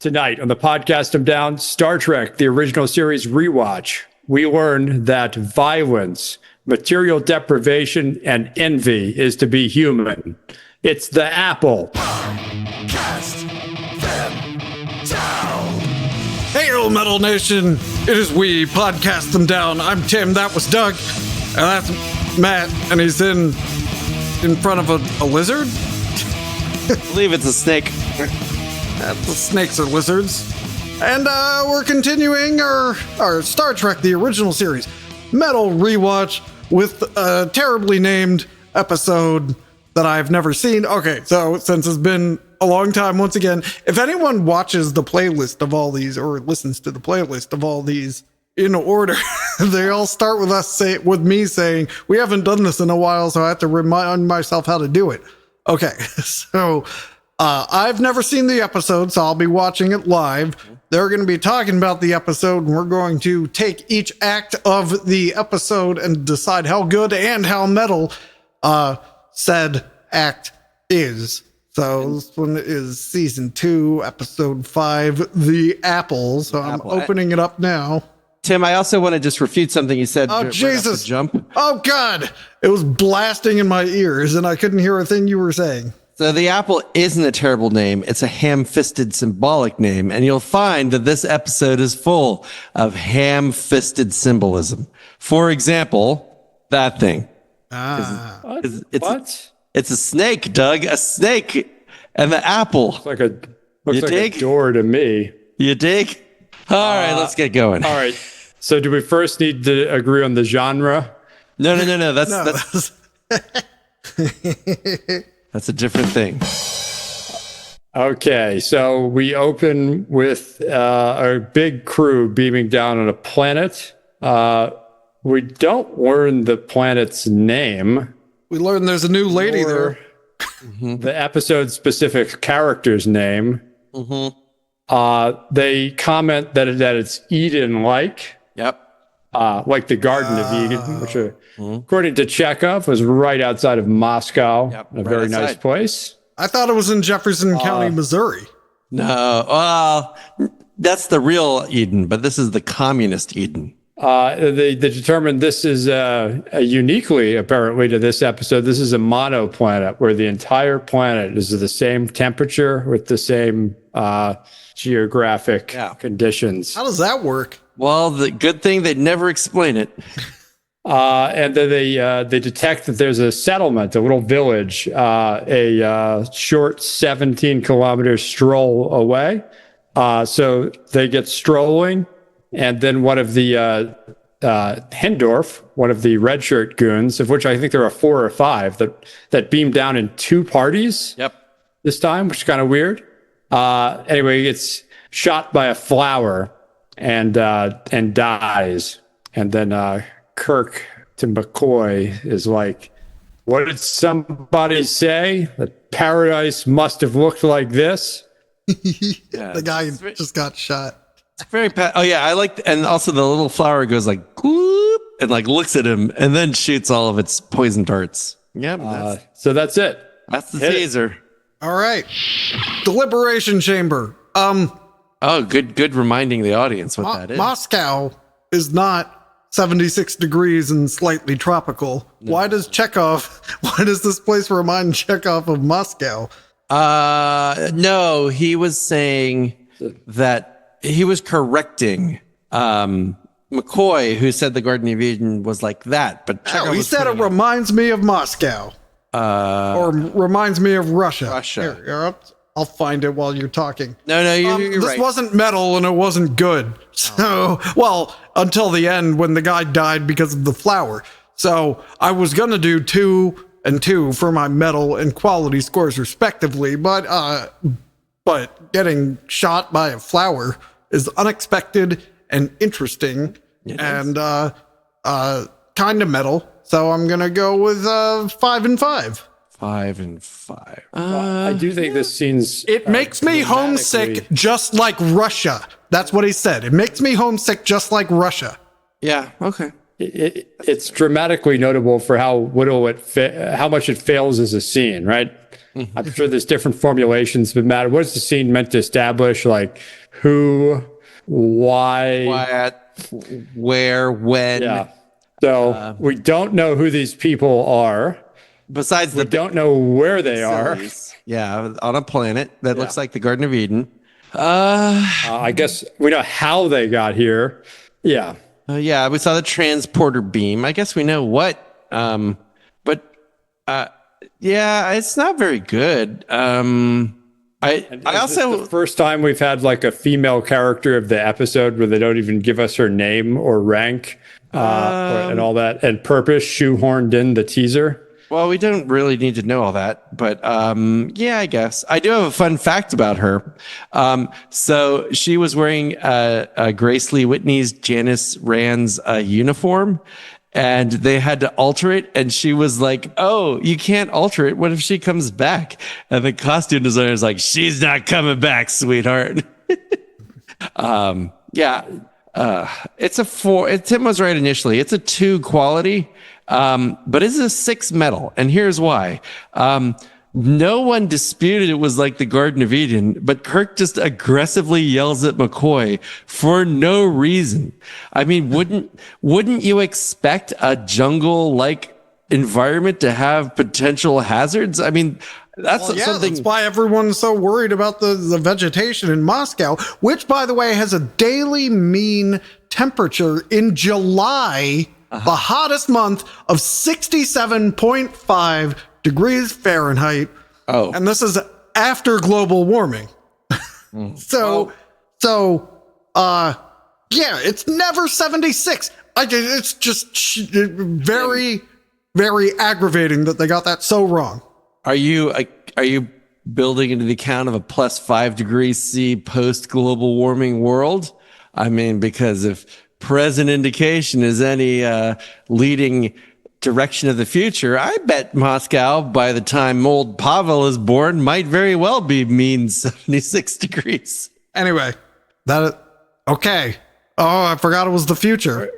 Tonight on the podcast I'm down, Star Trek, the original series Rewatch, we learn that violence, material deprivation, and envy is to be human. It's the apple. Cast them down. Hail, Metal Nation! It is we, podcast them down. I'm Tim, that was Doug, and that's Matt, and he's in front of a lizard? I believe it's a snake. The snakes are lizards. And we're continuing our Star Trek, the original series, Metal Rewatch, with a terribly named episode that I've never seen. Okay, so since it's been a long time, once again, if anyone watches the playlist of all these or listens to the playlist of all these in order, they all start with me saying, we haven't done this in a while, so I have to remind myself how to do it. Okay, so I've never seen the episode, so I'll be watching it live. They're going to be talking about the episode, and we're going to take each act of the episode and decide how good and how metal said act is. So this one is season 2, episode 5, The Apple. So I'm opening it up now. Tim, I also want to just refute something you said. Oh, Jesus. Jump. Oh, God. It was blasting in my ears, and I couldn't hear a thing you were saying. So the apple isn't a terrible name. It's a ham-fisted symbolic name. And you'll find that this episode is full of ham-fisted symbolism. For example, that thing. What? It's a snake, Doug. A snake. And the apple. Looks like a door to me. You dig? All right, let's get going. All right. So do we first need to agree on the genre? No. That's a different thing. Okay, so we open with a big crew beaming down on a planet. We don't learn the planet's name. We learn there's a new lady there. The episode-specific character's name. They comment that it's Eden-like. Yep. Like the Garden of Eden, which, according to Chekhov, was right outside of Moscow. Yep, a very nice place. I thought it was in Jefferson County, Missouri. No, well, that's the real Eden, but this is the communist Eden. They determined this is uniquely, apparently, to this episode. This is a monoplanet where the entire planet is the same temperature with the same geographic conditions. How does that work? Well, the good thing they'd never explain it. And then they detect that there's a settlement, a little village, a short 17-kilometer stroll away. So they get strolling, and then one of the Hendorf, one of the red shirt goons, of which I think there are 4 or 5 that beam down in 2 parties. Yep. This time, which is kind of weird. Anyway, he gets shot by a flower and dies. And then Kirk to McCoy is like, what did somebody say? That paradise must have looked like this? The guy just got shot. It's very I like, and also the little flower goes like, whoop, and like looks at him and then shoots all of its poison darts. Yep. So that's it. That's the teaser. All right. Deliberation chamber. Oh, good reminding the audience what that is. Moscow is not 76 degrees and slightly tropical. No. Why does this place remind Chekhov of Moscow? No, he was saying that he was correcting McCoy, who said the Garden of Eden was like that, but Chekhov he said it reminds me of Moscow. Or reminds me of Russia. Here, I'll find it while you're talking. No, you're right. This wasn't metal and it wasn't good. So, well, until the end when the guy died because of the flower. So I was going to do 2 and 2 for my metal and quality scores respectively, but getting shot by a flower is unexpected and interesting and kind of metal. So I'm going to go with 5 and 5. 5 and 5. I do think this scene's... It makes me homesick just like Russia. That's what he said. It makes me homesick just like Russia. Yeah, okay. It's dramatically notable for how much it fails as a scene, right? I'm sure there's different formulations, but Matt, what is the scene meant to establish? Like who, why, What, where, when? yeah. So we don't know who these people are. Besides We don't know where they are. Yeah, on a planet that looks like the Garden of Eden. I guess we know how they got here. Yeah. Yeah, we saw the transporter beam. I guess we know what. Yeah, it's not very good. I also the first time we've had like a female character of the episode where they don't even give us her name or rank and all that, and purpose shoehorned in the teaser. Well, we don't really need to know all that, but yeah, I guess I do have a fun fact about her. So she was wearing Grace Lee Whitney's Janice Rand's uniform, and they had to alter it. And she was like, "Oh, you can't alter it. What if she comes back?" And the costume designer's like, "She's not coming back, sweetheart." Yeah, it's a 4. Tim was right initially. It's a 2 quality. But it's a 6 metal, and here's why. No one disputed it was like the Garden of Eden, but Kirk just aggressively yells at McCoy for no reason. I mean, wouldn't you expect a jungle-like environment to have potential hazards? I mean, that's something. That's why everyone's so worried about the vegetation in Moscow, which, by the way, has a daily mean temperature in July, the hottest month, of 67.5 degrees Fahrenheit. Oh. And this is after global warming. Yeah, it's never 76. It's just very, very aggravating that they got that so wrong. Are you building into the account of a plus 5 degrees C post global warming world? I mean, because if present indication is any leading direction of the future, I bet Moscow, by the time old Pavel is born, might very well be mean 76 degrees. Anyway, okay. Oh, I forgot it was the future.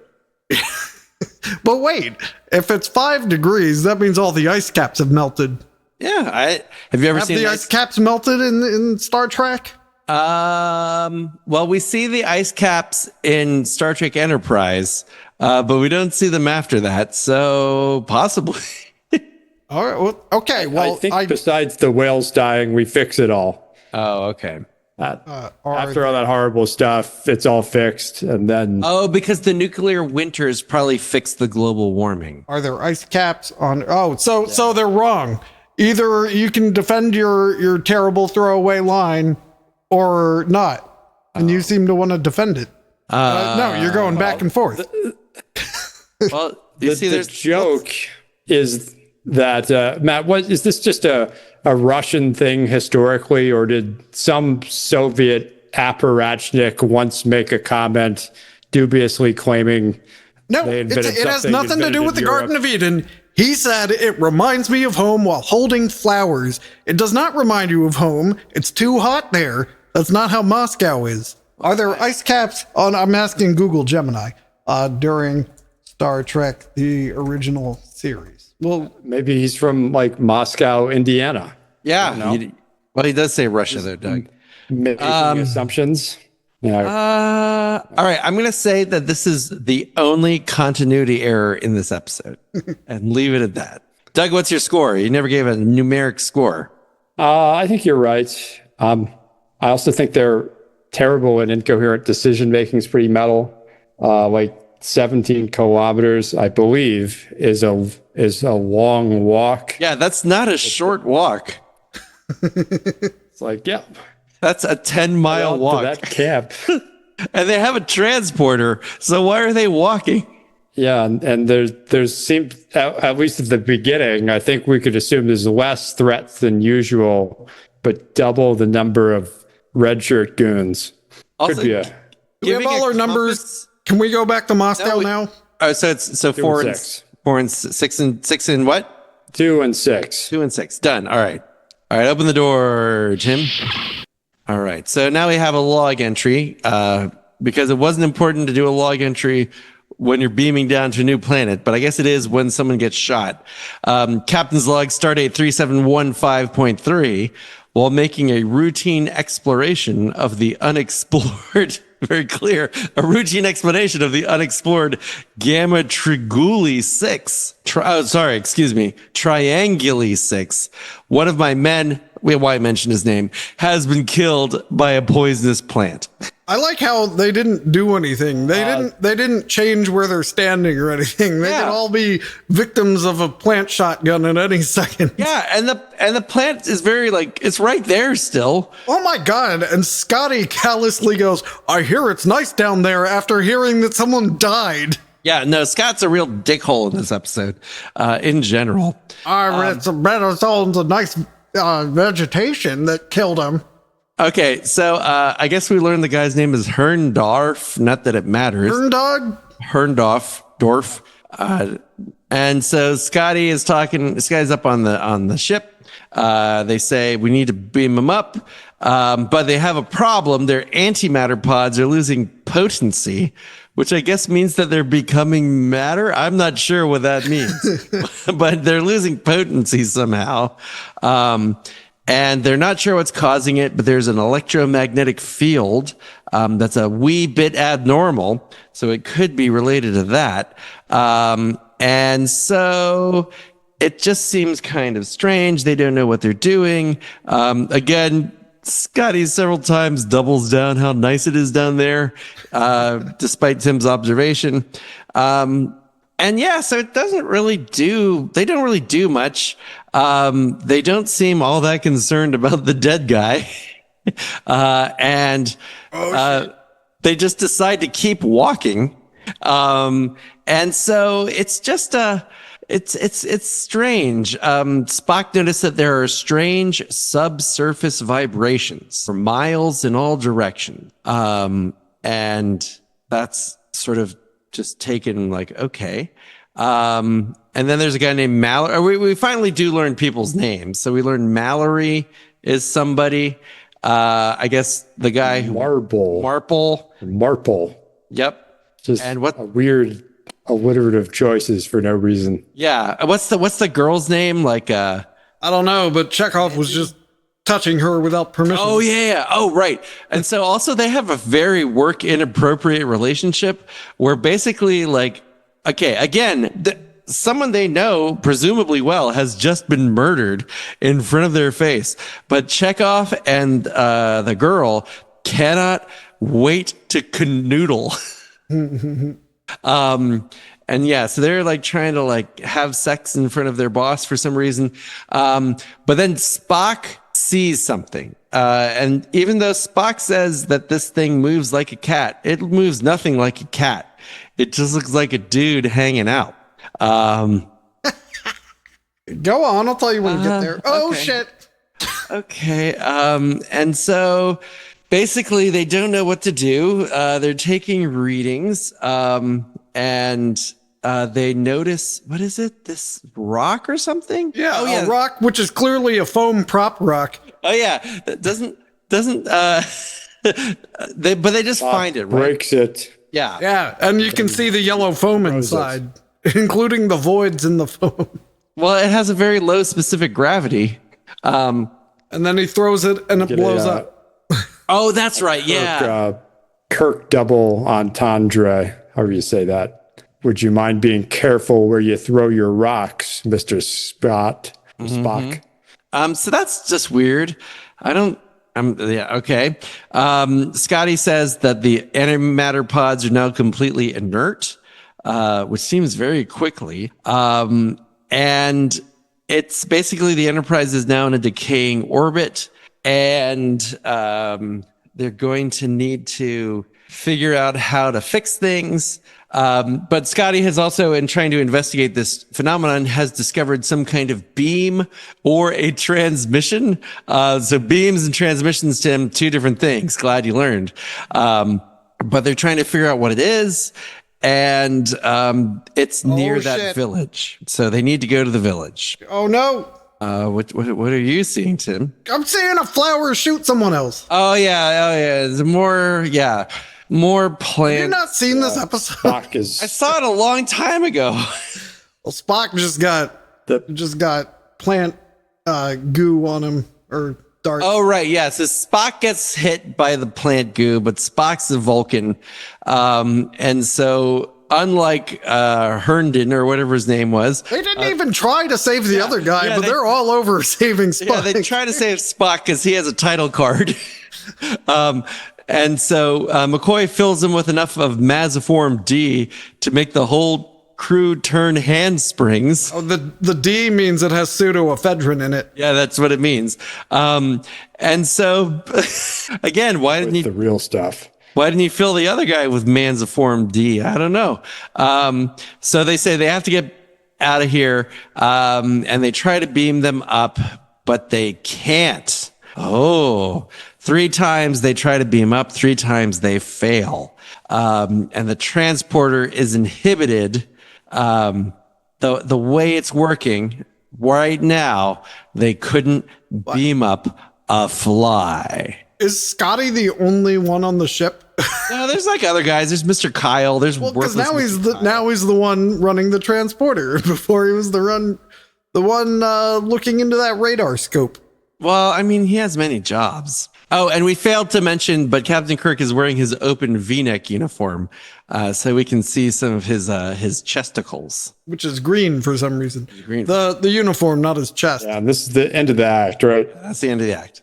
But wait, if it's 5 degrees, that means all the ice caps have melted. Yeah, have you ever seen the ice caps melted in Star Trek? Well, we see the ice caps in Star Trek Enterprise, but we don't see them after that. So possibly. All right. Well, okay. Well, I think besides the whales dying, we fix it all. Oh, okay. After all that horrible stuff, it's all fixed, and then because the nuclear winters probably fixed the global warming. Are there ice caps on? Oh, so they're wrong. Either you can defend your terrible throwaway line, or not, and you seem to want to defend it. No, you're going back and forth. Well, the joke is that Matt, is this just a Russian thing historically, or did some Soviet apparatchik once make a comment dubiously claiming no, it has nothing to do with the Garden of Eden. He said it reminds me of home while holding flowers. It does not remind you of home. It's too hot there. That's not how Moscow is. Are there ice caps on? I'm asking Google Gemini during Star Trek, the original series. Well, maybe he's from like Moscow, Indiana. Yeah. Well, he does say Russia though, Doug. Making assumptions. Yeah. All right. I'm going to say that this is the only continuity error in this episode and leave it at that. Doug, what's your score? You never gave a numeric score. I think you're right. I also think they're terrible and incoherent decision making is pretty metal. Like 17 kilometers, I believe, is a long walk. Yeah, that's not a short walk. It's like, yeah, that's a 10-mile walk. To that camp. And they have a transporter, so why are they walking? Yeah, and there's seemed at least at the beginning, I think we could assume there's less threats than usual, but double the number of red shirt goons. Also, could be do we have all our numbers? Can we go back to Moscow now? Oh, so it's 4 and 6. 4 and 6 and what? 2 and 6. 2 and 6. Done. All right. Open the door, Tim. All right. So now we have a log entry. Because it wasn't important to do a log entry when you're beaming down to a new planet, but I guess it is when someone gets shot. Captain's log, stardate 3715.3, while making a routine exploration of the unexplored, very clear, a routine explanation of the unexplored Gamma Triguli 6. Trianguli 6. One of my men, why I mentioned his name, has been killed by a poisonous plant. I like how they didn't do anything. They didn't change where they're standing or anything. They could all be victims of a plant shotgun at any second. Yeah, and the plant is very it's right there still. Oh my god. And Scotty callously goes, I hear it's nice down there after hearing that someone died. Yeah, no, Scott's a real dickhole in this episode, in general. I read some better songs of nice vegetation that killed him. Okay, so I guess we learned the guy's name is Herndorf. Not that it matters. Herndorf. And so Scotty is talking. This guy's up on the ship. They say we need to beam him up, but they have a problem. Their antimatter pods are losing potency, which I guess means that they're becoming matter. I'm not sure what that means, but they're losing potency somehow. And they're not sure what's causing it, but there's an electromagnetic field that's a wee bit abnormal. So it could be related to that. And so it just seems kind of strange. They don't know what they're doing. Again, Scotty several times doubles down how nice it is down there, despite Tim's observation. And yeah, so it doesn't really they don't really do much. They don't seem all that concerned about the dead guy. They just decide to keep walking. And so it's just it's strange. Spock noticed that there are strange subsurface vibrations for miles in all directions. And that's sort of just taken okay. And then there's a guy named Mallory. We finally do learn people's names. So we learned Mallory is somebody. I guess the guy who Marple. Yep. Just and what a weird alliterative choices for no reason. Yeah. What's the girl's name? I don't know, but Chekhov was just touching her without permission. Oh yeah. Oh right. And so also they have a very work inappropriate relationship where basically okay, again, someone they know presumably well has just been murdered in front of their face, but Chekhov and the girl cannot wait to canoodle. And yeah, so they're trying to have sex in front of their boss for some reason. But then Spock sees something. And even though Spock says that this thing moves like a cat, it moves nothing like a cat. It just looks like a dude hanging out. Go on, I'll tell you when you get there. Oh, okay. Shit. Okay. And so basically they don't know what to do. They're taking readings. And they notice, what is it? This rock or something? Yeah. Oh, yeah. A rock, which is clearly a foam prop rock. Oh yeah. That doesn't, but they just find it, right? Breaks it. Yeah. Yeah. And you can see the yellow foam inside, including the voids in the foam. Well, it has a very low specific gravity. And then he throws it and it blows up. Oh, that's right. Yeah. Kirk double entendre, however you say that. Would you mind being careful where you throw your rocks, Mr. Spock? So that's just weird. Yeah, okay. Scotty says that the antimatter pods are now completely inert, which seems very quickly. And it's basically the Enterprise is now in a decaying orbit, and they're going to need to figure out how to fix things. But Scotty has also, in trying to investigate this phenomenon, has discovered some kind of beam or a transmission. So beams and transmissions, Tim, two different things. Glad you learned. But they're trying to figure out what it is. And it's near that village. So they need to go to the village. Oh, no. What are you seeing, Tim? I'm seeing a flower shoot someone else. Oh, yeah. There's more. Yeah. more Have you plant. not seen this episode? Spock is I saw it a long time ago. Well, Spock just got plant goo on him, or darts. Oh, right. Yeah. So Spock gets hit by the plant goo, but Spock's a Vulcan. And so unlike Herndon or whatever his name was, They didn't even try to save the other guy, yeah, but they're all over saving Spock. yeah, they try to save Spock because he has a title card. And so McCoy fills him with enough of Maziform D to make the whole crew turn handsprings. Oh, the D means it has pseudoephedrine in it. Yeah, that's what it means. And so, again, why didn't with he? the real stuff. Why didn't he fill the other guy with Manziform D? I don't know. So they say they have to get out of here, and they try to beam them up, but they can't. Oh, 3 times they try to beam up, 3 times they fail. And the transporter is inhibited. The way it's working right now, they couldn't beam up a fly. Is Scotty the only one on the ship? No, there's like other guys. There's Mr. Kyle. There's Because worthless now he's the one running the transporter. Before he was the one looking into that radar scope. Well, I mean, he has many jobs. Oh, and we failed to mention, but Captain Kirk is wearing his open V-neck uniform, so we can see some of his chesticles. Which is green for some reason. Green. The uniform, not his chest. Yeah, and this is the end of the act, right? That's the end of the act.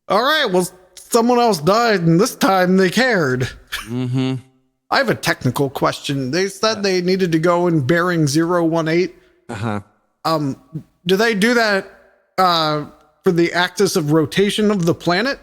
All right, well, someone else died, and this time they cared. Mm-hmm. I have a technical question. They said they needed to go in bearing 018. Uh-huh. Do they do that for the axis of rotation of the planet?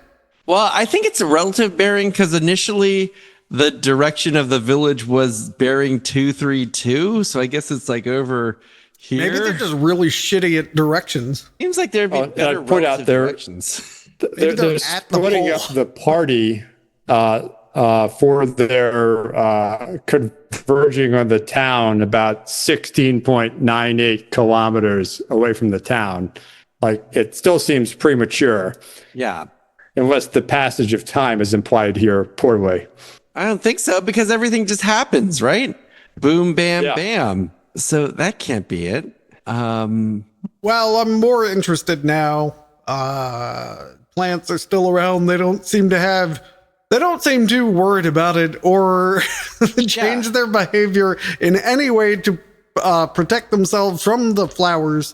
Well, I think it's a relative bearing because initially the direction of the village was bearing 232, so I guess it's like over here. Maybe they're just really shitty at directions. Seems like there'd be and better I'd point out relative there- directions. They're at the splitting pole. up the party for their converging on the town about 16.98 kilometers away from the town. Like, it still seems premature, Yeah. unless the passage of time is implied here poorly. I don't think so because everything just happens, right? Boom, bam, Yeah. bam. So that can't be it. Well, I'm more interested now. Plants are still around. They don't seem too worried about it or change their behavior in any way to protect themselves from the flowers.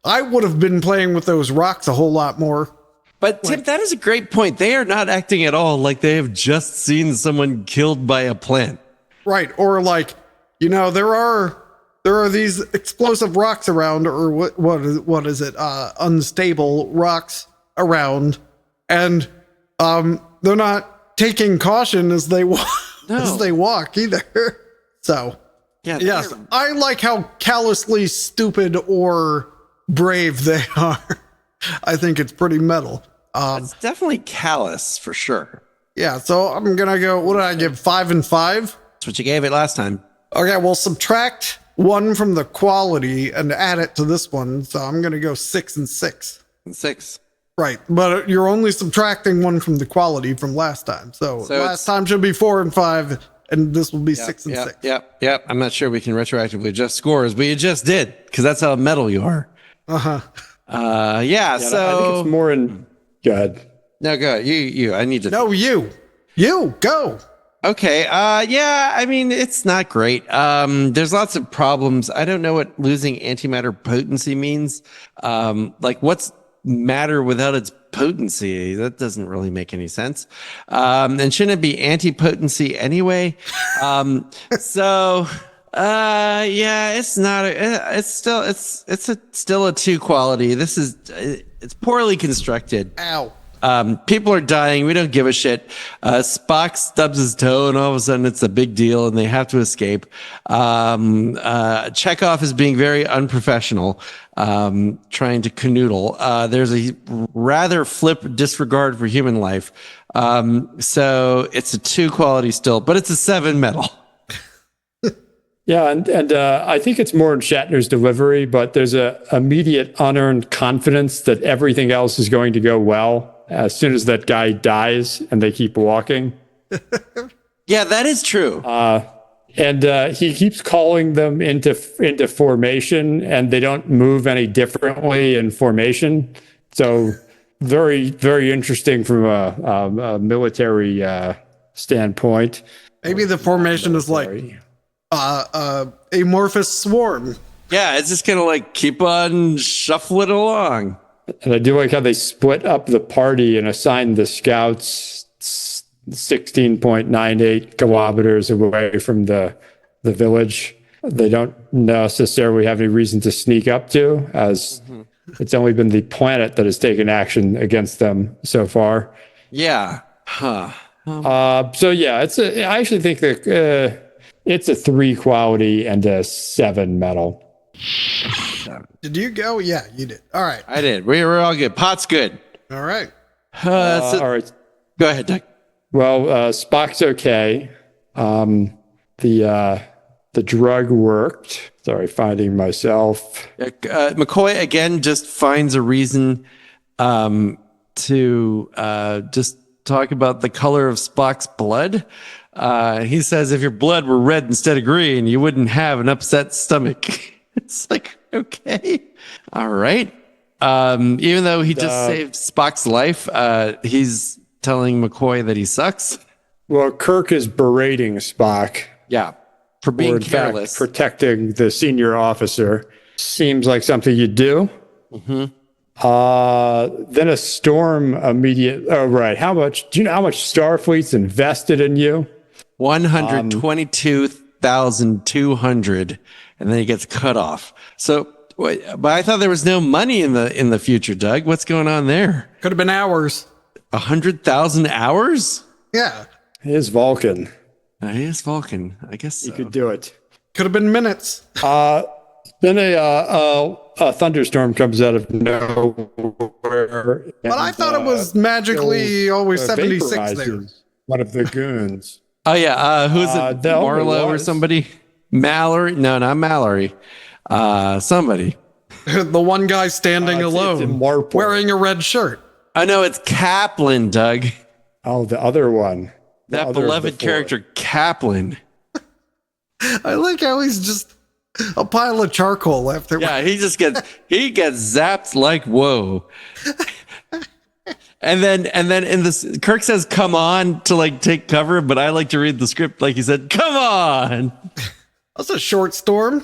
I would have been playing with those rocks a whole lot more. But Tim, that is a great point. They are not acting at all like they have just seen someone killed by a plant. Right. Or like, there are these explosive rocks around, or what is it? Unstable rocks around. And they're not taking caution as they walk either. So Yeah. yes, I like how callously stupid or brave they are. I think it's pretty metal. It's definitely callous for sure. Yeah, so I'm gonna go. What did I give? 5 and 5. That's what you gave it last time. Okay, well, subtract 1 from the quality and add it to this one. So I'm gonna go 6 and 6. And 6. Right, but you're only subtracting 1 from the quality from last time. So last time should be 4 and 5, and this will be 6 and 6. Yep. I'm not sure we can retroactively adjust scores, but you just did because that's how metal you are. Uh-huh. Yeah. I think So it's more in. Go ahead. no, go ahead. You. I need to. No, you go. Okay. Yeah. I mean, it's not great. There's lots of problems. I don't know what losing antimatter potency means. Like what's matter without its potency? That doesn't really make any sense. And shouldn't it be anti-potency anyway? Yeah, it's not. It's still a 2 quality. It's poorly constructed. Ow. People are dying. We don't give a shit. Spock stubs his toe, and all of a sudden it's a big deal, and they have to escape. Chekhov is being very unprofessional, trying to canoodle. There's a rather flip disregard for human life. So it's a 2 quality still, but it's a 7 metal. Yeah, and I think it's more in Shatner's delivery, but there's a immediate unearned confidence that everything else is going to go well. as soon as that guy dies and they keep walking. Yeah, that is true. And he keeps calling them into formation, and they don't move any differently in formation. So very, very interesting from a military standpoint. Maybe the formation is like amorphous swarm. Yeah, it's just gonna like keep on shuffling along. And I do like how they split up the party and assign the scouts 16.98 kilometers away from the village. They don't necessarily have any reason to sneak up to, as it's only been the planet that has taken action against them so far. Yeah. Huh. So yeah, I actually think that it's a 3 quality and a 7 metal. Did you go? Yeah, you did. All right. I did. We were all good. Pot's good. All right. All right. Go ahead, Doug. Well, Spock's okay. The drug worked. Sorry, finding myself. McCoy again just finds a reason to just talk about the color of Spock's blood. He says, if your blood were red instead of green, you wouldn't have an upset stomach. It's like, okay. All right. Even though he just saved Spock's life, he's telling McCoy that he sucks. Well, Kirk is berating Spock. Yeah. For being or in careless. Fact, protecting the senior officer. Seems like something you do. Mm-hmm. Then a storm immediate. Oh, right. Do you know how much Starfleet's invested in you? 122,200. And then he gets cut off. So, but I thought there was no money in the future, Doug. What's going on there? Could have been hours. 100,000 hours? Yeah. It is Vulcan. He is Vulcan. I guess so. You could do it. Could have been minutes. Then a thunderstorm comes out of nowhere. But I thought it was magically always 76 there. One of the goons. Oh, yeah. Who's it? Marlo or was. somebody? Mallory? No, not Mallory. Somebody. The one guy standing it's alone, Marple. wearing a red shirt. I know it's Kaplan, Doug. Oh, the other one. That beloved character, Kaplan. I like how he's just a pile of charcoal after. Yeah, he gets zapped like whoa. And then in this, Kirk says, "Come on," to like take cover, but I like to read the script like he said, "Come on." That's a short storm.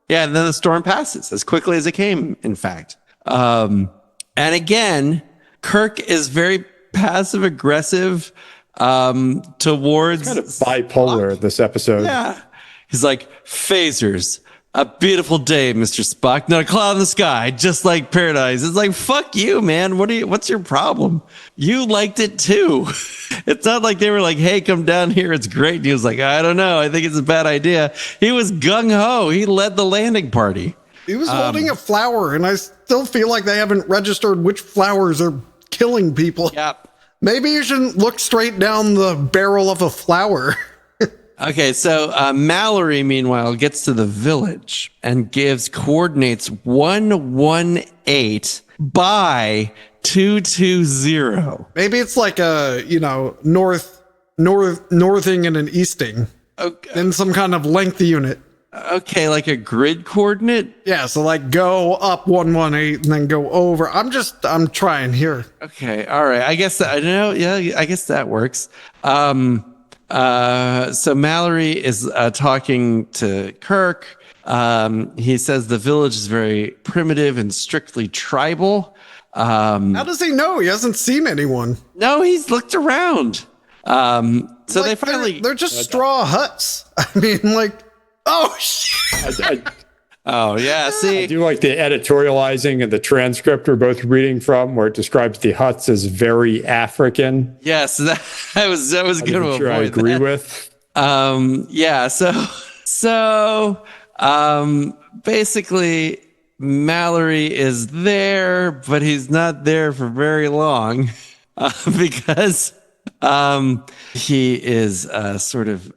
Yeah, and then the storm passes as quickly as it came. In fact, and again, Kirk is very passive aggressive towards Kind of bipolar this episode. Yeah. He's like, phasers, a beautiful day, Mr. Spock, not a cloud in the sky, just like paradise. It's like, fuck you, man. What's your problem? You liked it too. It's not like they were like, hey, come down here. It's great. And he was like, I don't know. I think it's a bad idea. He was gung ho. He led the landing party. He was holding a flower, and I still feel like they haven't registered which flowers are killing people. Yep. Maybe you shouldn't look straight down the barrel of a flower. Okay, so Mallory, meanwhile, gets to the village and gives coordinates 118 by 220. Maybe it's like a, northing and an easting. Okay. In some kind of length unit. Okay, like a grid coordinate? Yeah, so like go up 118 and then go over. I'm trying here. Okay, all right. I guess I don't know. Yeah, I guess that works. So Mallory is talking to Kirk. He says the village is very primitive and strictly tribal. How does he know? He hasn't seen anyone. No, he's looked around. So Like, they finally they're just straw huts. I mean, like, oh shit. Oh yeah, I see. do like the editorializing and the transcript we're both reading from, where it describes the huts as very African. Yes, that was good to Sure, I avoid agree that. with. Yeah, so basically Mallory is there, but he's not there for very long because he is sort of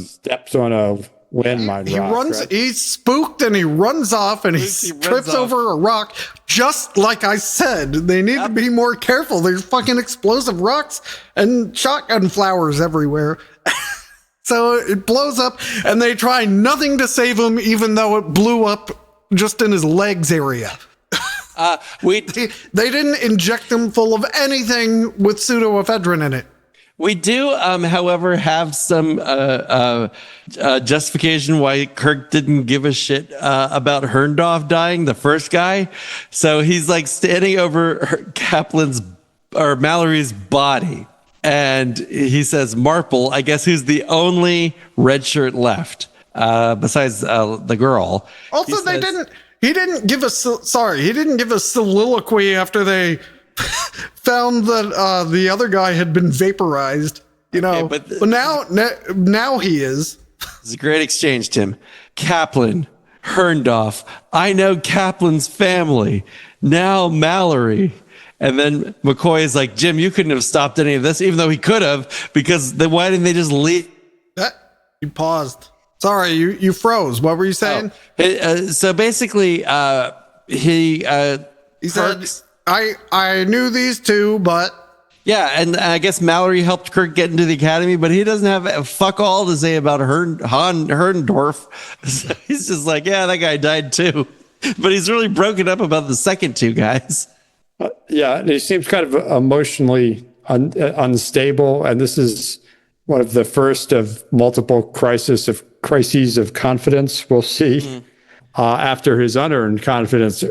Steps on a landmine He rock, runs, right? he's spooked and he runs off and he He runs trips off. over a rock. Just like I said, they need to be more careful. There's fucking explosive rocks and shotgun flowers everywhere. So it blows up and they try nothing to save him, even though it blew up just in his legs area. We They didn't inject him full of anything with pseudoephedrine in it. We do, however, have some justification why Kirk didn't give a shit about Herndorf dying, the first guy. So he's like standing over Mallory's body, and he says, "Marple, I guess who's the only red shirt left besides the girl." Also, he didn't give a soliloquy after they found that the other guy had been vaporized, Okay, but now he is. It's a great exchange, Tim. Kaplan, Herndorf, I know Kaplan's family. Now Mallory. And then McCoy is like, Jim, you couldn't have stopped any of this, even though he could have, because then why didn't they just leave? You paused. Sorry, you froze. What were you saying? So basically, he Said, I knew these two, but yeah, and I guess Mallory helped Kirk get into the academy, but he doesn't have fuck all to say about Herndorf. So he's just like, yeah, that guy died too. But he's really broken up about the second two guys. Yeah, he seems kind of emotionally unstable, and this is one of the first of multiple crises of confidence we'll see after his unearned confidence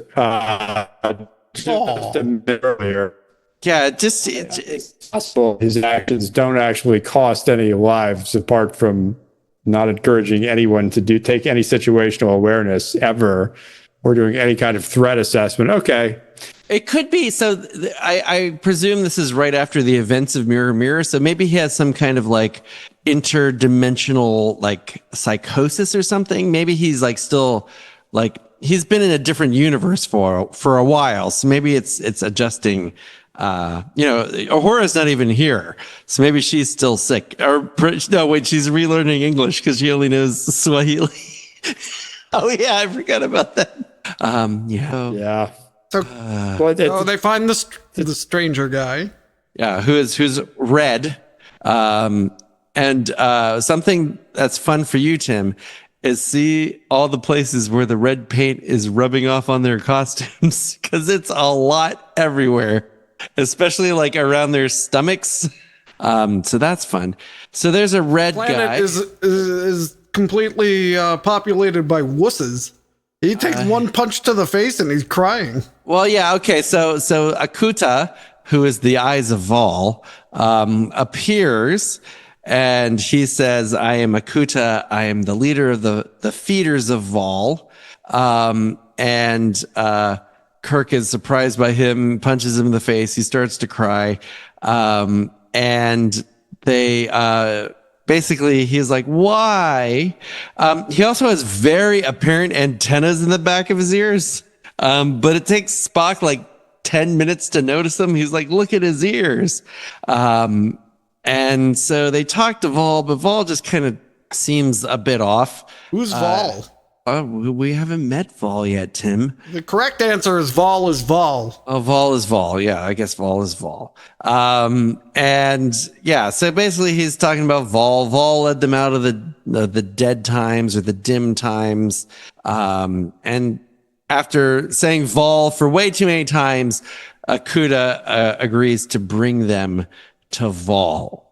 just a minute earlier. Yeah, it's Possible his actions don't actually cost any lives, apart from not encouraging anyone to take any situational awareness ever, or doing any kind of threat assessment. Okay. It could be. So I presume this is right after the events of Mirror Mirror. So maybe he has some kind of like interdimensional like psychosis or something. Maybe he's like still like he's been in a different universe for a while. So maybe it's adjusting. Ahora's not even here. So maybe she's still sick. Or no, wait, she's relearning English because she only knows Swahili. Oh yeah, I forgot about that. Yeah. so they find the stranger guy. Yeah, who's red. And something that's fun for you, Tim, is see all the places where the red paint is rubbing off on their costumes, because it's a lot everywhere, especially like around their stomachs. So that's fun. So there's a red guy. Planet is completely populated by wusses. He takes one punch to the face and he's crying. Well, yeah, okay. So Akuta, who is the eyes of Vaal, appears, and he says, "I am Akuta. I am the leader of the feeders of Vaal." And Kirk is surprised by him, punches him in the face. He starts to cry, and they basically, he's like, why? He also has very apparent antennas in the back of his ears. But it takes Spock like 10 minutes to notice them. He's like, look at his ears. And so they talk to Vaal, but Vaal just kind of seems a bit off. Who's Vaal? We haven't met Vaal yet, Tim. The correct answer is Vaal is Vaal. Oh, Vaal is Vaal. Yeah, I guess Vaal is Vaal. And yeah, so basically he's talking about Vaal. Vaal led them out of the dead times or the dim times. And after saying Vaal for way too many times, Akuta agrees to bring them to Vaal.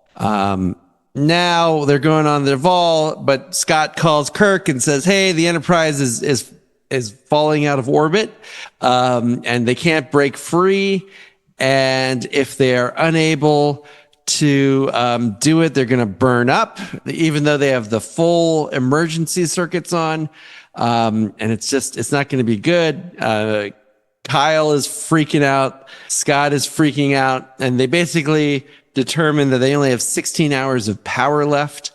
Now they're going on their Vaal, but Scott calls Kirk and says, hey, the Enterprise is falling out of orbit, and they can't break free. And if they're unable to do it, they're going to burn up, even though they have the full emergency circuits on. And it's not going to be good. Kyle is freaking out. Scott is freaking out. And they basically determine that they only have 16 hours of power left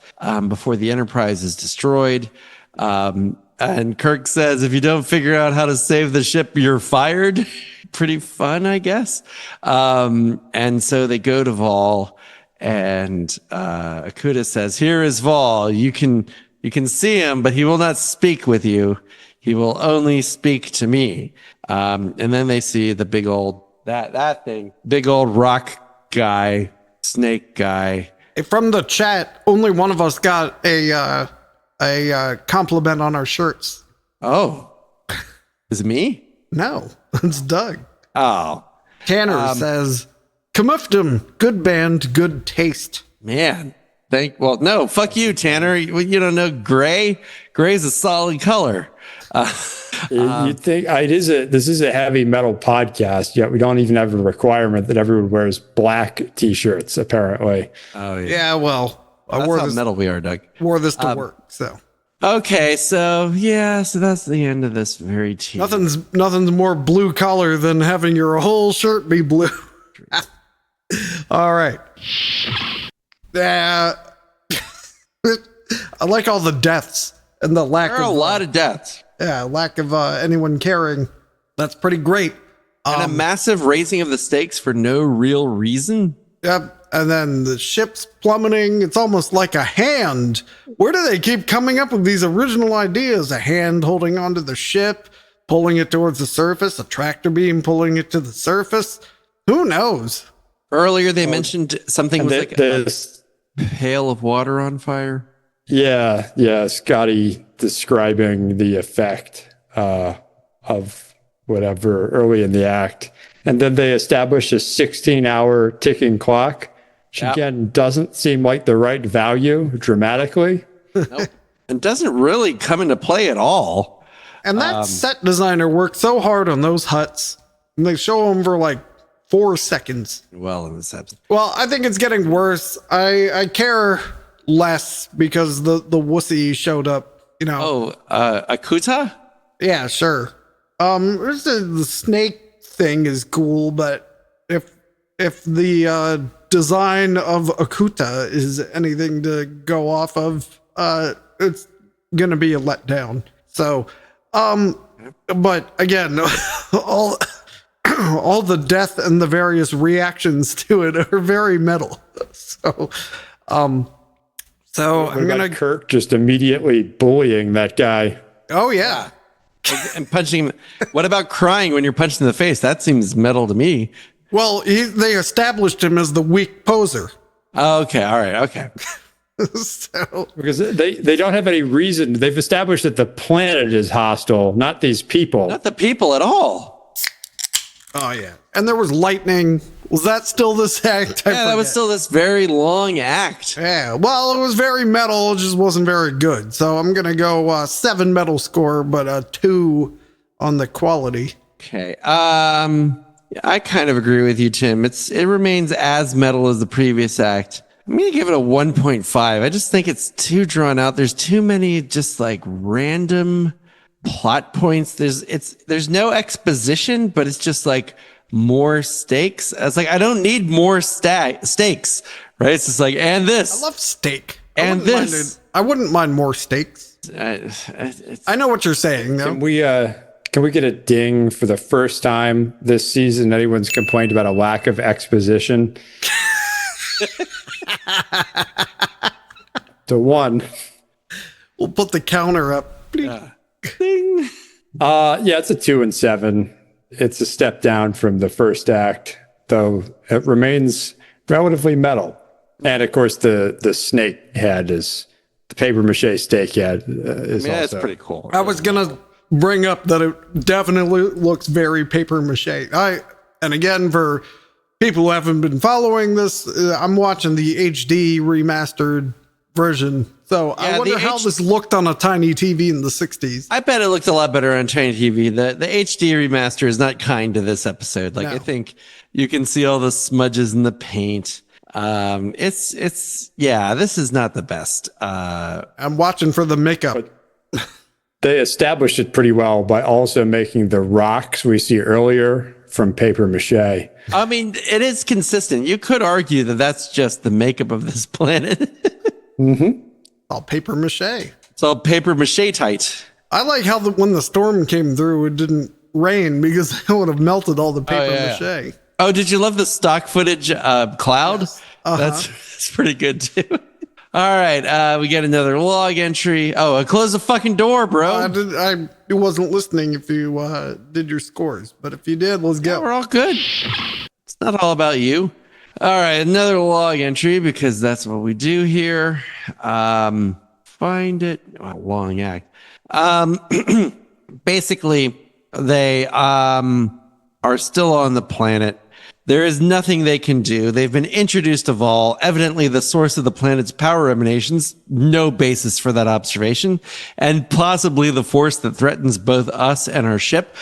before the Enterprise is destroyed. And Kirk says, if you don't figure out how to save the ship, you're fired. Pretty fun, I guess. And so they go to Vaal, and Akuta says, here is Vaal. You can You can see him, but he will not speak with you. He will only speak to me. And then they see the big old, that thing, big old rock guy, snake guy. From the chat, only one of us got a compliment on our shirts. Oh, is it me? No, it's Doug. Oh, Tanner says, "Kamuffdom, good band, good taste." man. Well, no, fuck you, Tanner. You don't know gray. Gray's a solid color. You think this is a heavy metal podcast, yet we don't even have a requirement that everyone wears black t-shirts, apparently. Oh, yeah. Yeah, well, That's how metal we are, Doug. Wore this to work, so. Okay, so that's the end of this very team. Nothing's more blue collar than having your whole shirt be blue. All right. I like all the deaths and the lack There are of a lot of deaths. lack of anyone caring. That's pretty great. And a massive raising of the stakes for no real reason. Yep. And then the ship's plummeting. It's almost like a hand. Where do they keep coming up with these original ideas? A hand holding onto the ship, pulling it towards the surface, a tractor beam pulling it to the surface. Who knows? Earlier, they mentioned something was like a this pail of water on fire. Yeah, Scotty describing the effect of whatever early in the act. And then they establish a 16-hour ticking clock, which again doesn't seem like the right value dramatically. Nope. And doesn't really come into play at all. And that set designer worked so hard on those huts. And they show them for like 4 seconds. Well, in this episode. Well, I think it's getting worse. I care less because the wussy showed up, you know. Oh, Akuta? Yeah, sure. The snake thing is cool, but if the design of Akuta is anything to go off of, it's gonna be a letdown. So, but again, all the death and the various reactions to it are very metal. So, I'm gonna Kirk just immediately bullying that guy. Oh yeah. And punching him. What about crying when you're punched in the face? That seems metal to me. Well, they established him as the weak poser. Okay, all right, okay. So Because they don't have any reason. They've established that the planet is hostile, not these people. Not the people at all. oh yeah, and there was lightning. Was that still this act? Yeah, that was still this very long act. Yeah, well, it was very metal. It just wasn't very good. So I'm gonna go 7 metal score, but a 2 on the quality. Okay. I kind of agree with you, Tim. It remains as metal as the previous act. I'm gonna give it a 1.5. I just think it's too drawn out. There's too many just like random plot points. There's no exposition, but it's just like more stakes. It's like I don't need more stakes, right? It's just like and this. I love steak. And this. I wouldn't mind more steaks. I know what you're saying, though. Can we get a ding for the first time this season anyone's complained about a lack of exposition? To 1. We'll put the counter up. Ding. Yeah, it's a 2 and 7. It's a step down from the first act, though it remains relatively metal. And of course, the snake head is the paper mache snake head is Yeah, also it's pretty cool. I was gonna bring up that it definitely looks very paper mache. And again, for people who haven't been following this, I'm watching the HD remastered version. So I wonder how this looked on a tiny TV in the 60s. I bet it looked a lot better on tiny TV. The HD remaster is not kind to this episode. Like, No. I think you can see all the smudges in the paint. This is not the best. I'm watching for the makeup. They established it pretty well by also making the rocks we see earlier from paper mache. I mean, it is consistent. You could argue that that's just the makeup of this planet. All paper mache. It's all paper mache tight. I like how when the storm came through, it didn't rain because it would have melted all the paper mache. Oh, did you love the stock footage cloud? Yes. That's pretty good too. All right, we get another log entry. Oh, close the fucking door, bro. I wasn't listening if you did your scores, but if you did, let's go. We're all good. It's not all about you. All right, another log entry because that's what we do here. Find it. Oh, long act. Basically, they are still on the planet. There is nothing they can do. They've been introduced to Vaal. Evidently, the source of the planet's power emanations, no basis for that observation, and possibly the force that threatens both us and our ship.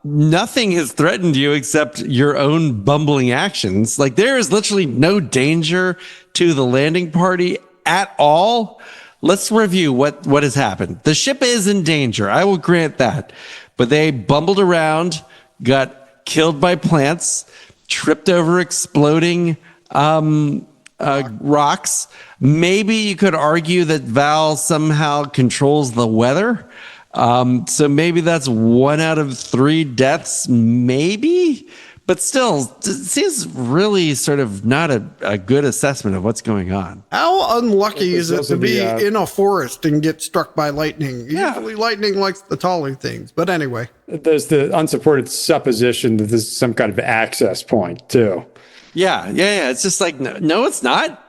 Nothing has threatened you except your own bumbling actions. Like, there is literally no danger to the landing party at all. Let's review what has happened. The ship is in danger. I will grant that. But they bumbled around, got killed by plants, tripped over exploding rocks. Maybe you could argue that Vaal somehow controls the weather. So maybe that's 1 out of 3 deaths, maybe. But still, it seems really sort of not a good assessment of what's going on. How unlucky is it to be in a forest and get struck by lightning? Yeah. Usually lightning likes the taller things. But anyway. There's the unsupported supposition that this is some kind of access point, too. Yeah. It's just like, no, it's not.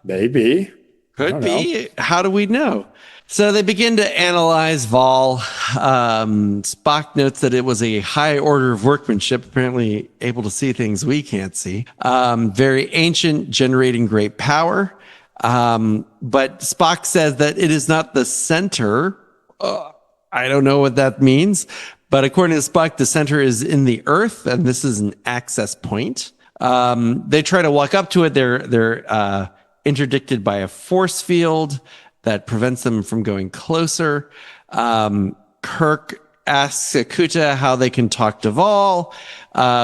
Maybe. Could be. How do we know? So they begin to analyze Vaal. Spock notes that it was a high order of workmanship, apparently able to see things we can't see. Very ancient, generating great power. But Spock says that it is not the center. I don't know what that means. But according to Spock, the center is in the Earth, and this is an access point. They try to walk up to it. They're interdicted by a force field that prevents them from going closer. Kirk asks Akuta how they can talk to Vaal.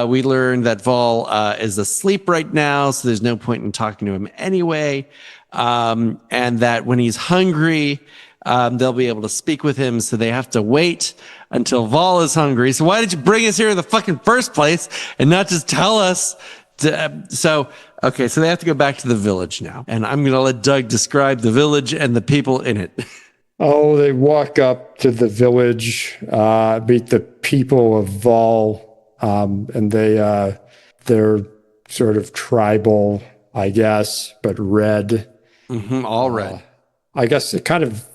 We learn that Vaal is asleep right now, so there's no point in talking to him anyway. And that when he's hungry, they'll be able to speak with him, so they have to wait until Vaal is hungry. So why did you bring us here in the fucking first place and not just tell us? So they have to go back to the village now. And I'm going to let Doug describe the village and the people in it. Oh, they walk up to the village, meet the people of Vaal, and they're sort of tribal, I guess, but red. Mm-hmm, all red. I guess it kind of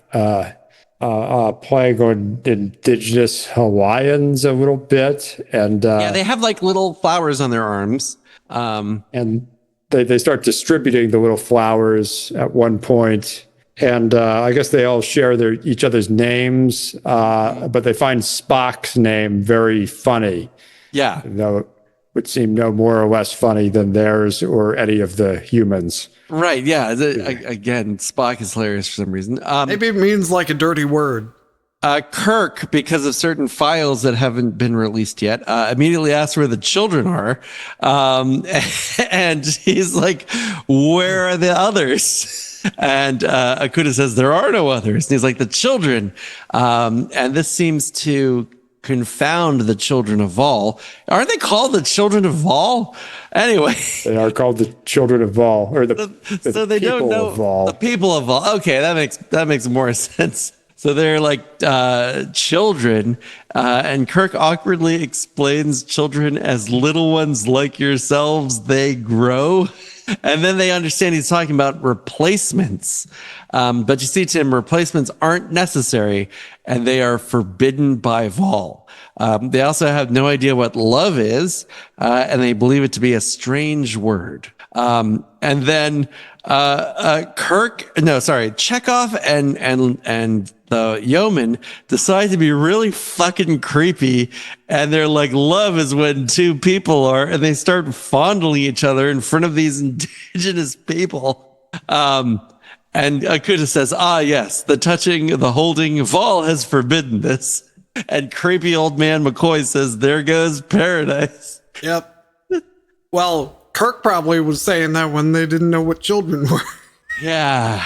playing on indigenous Hawaiians a little bit. And they have like little flowers on their arms. And they start distributing the little flowers at one point. And I guess they all share each other's names, but they find Spock's name very funny. Yeah. Though it would seem no more or less funny than theirs or any of the humans. Right, yeah. Again, Spock is hilarious for some reason. Maybe it means like a dirty word. Kirk, because of certain files that haven't been released yet, immediately asks where the children are. And he's like, where are the others? And Akuta says, there are no others. And he's like, the children. And this seems to confound the children of Vaal. Aren't they called the children of Vaal? Anyway. They are called the children of Vaal, or the so they people don't know of Vaal. The people of Vaal. Okay, that makes more sense. So they're like children, and Kirk awkwardly explains children as little ones like yourselves, they grow. And then they understand he's talking about replacements. But you see, Tim, replacements aren't necessary, and they are forbidden by Vaal. They also have no idea what love is, and they believe it to be a strange word. And then Chekhov and the yeoman decide to be really fucking creepy, and they're like, love is when two people are, and they start fondling each other in front of these indigenous people. And Akuta says, yes, the touching, the holding, Vaal has forbidden this. And creepy old man McCoy says, there goes paradise. Yep. Well, Kirk probably was saying that when they didn't know what children were. Yeah.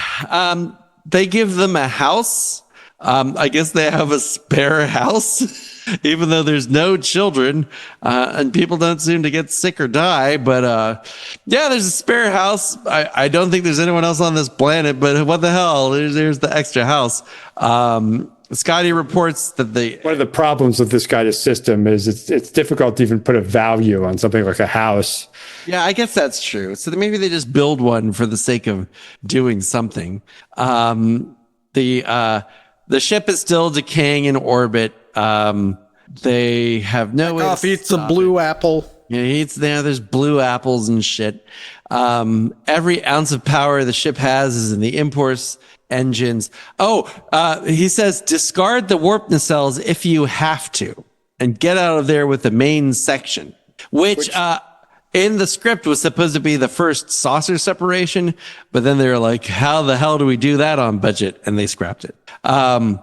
They give them a house. I guess they have a spare house, even though there's no children, and people don't seem to get sick or die. But yeah, there's a spare house. I don't think there's anyone else on this planet, but what the hell? There's the extra house. Scotty reports that one of the problems with this kind of system is it's difficult to even put a value on something like a house. Yeah, I guess that's true. So maybe they just build one for the sake of doing something. The ship is still decaying in orbit. They have no way Off to eats a stop blue it. apple. Yeah, he eats there. There's blue apples and shit. Every ounce of power the ship has is in the impulse engines. He says discard the warp nacelles if you have to, and get out of there with the main section, which in the script was supposed to be the first saucer separation, but then they were like, how the hell do we do that on budget? And they scrapped it. And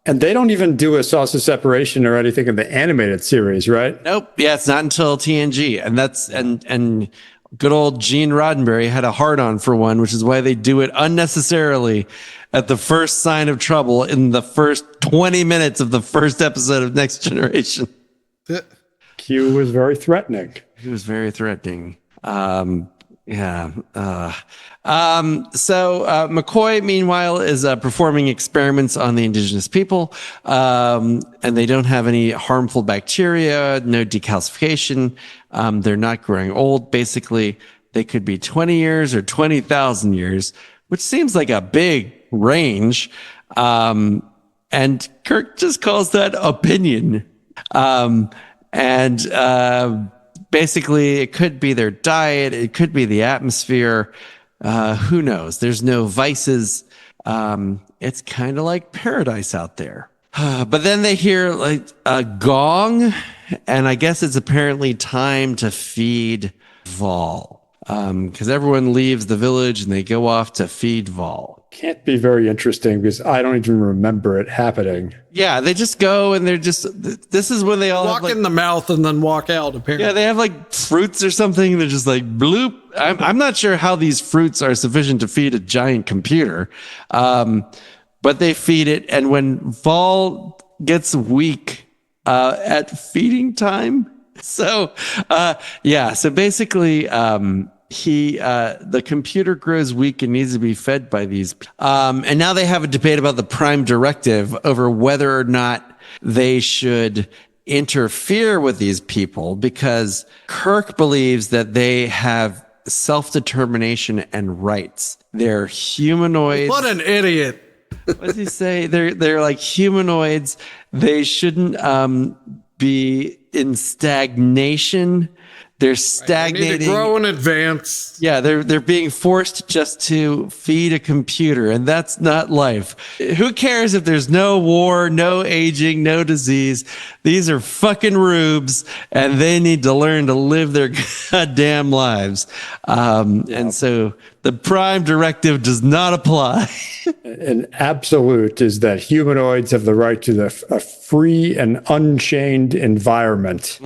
they don't even do a saucer separation or anything in the animated series, right? Nope. Yeah, it's not until TNG. And that's and good old Gene Roddenberry had a hard-on for one, which is why they do it unnecessarily at the first sign of trouble in the first 20 minutes of the first episode of Next Generation. Q was very threatening. He was very threatening. So McCoy, meanwhile, is performing experiments on the indigenous people, and they don't have any harmful bacteria, no decalcification. They're not growing old. Basically, they could be 20 years or 20,000 years, which seems like a big range. And Kirk just calls that opinion. Basically, it could be their diet. It could be the atmosphere. Who knows? There's no vices. It's kind of like paradise out there. But then they hear like a gong, and I guess it's apparently time to feed Vaal. Because everyone leaves the village and they go off to feed Vaal. Can't be very interesting because I don't even remember it happening. Yeah, they just go and they're just, this is when they all Walk have like, in the mouth and then walk out, apparently. yeah, they have like fruits or something. They're just like bloop. I'm not sure how these fruits are sufficient to feed a giant computer. But they feed it. And when Vaal gets weak, at feeding time. So basically, the computer grows weak and needs to be fed by these. And now they have a debate about the Prime Directive over whether or not they should interfere with these people, because Kirk believes that they have self-determination and rights. They're humanoids. What an idiot. What does he say? They're like humanoids. They shouldn't be in stagnation. They're stagnating. They need to grow and advance. Yeah, they're being forced just to feed a computer, and that's not life. Who cares if there's no war, no aging, no disease? These are fucking rubes, and they need to learn to live their goddamn lives. And so the Prime Directive does not apply. An absolute is that humanoids have the right to a free and unchained environment.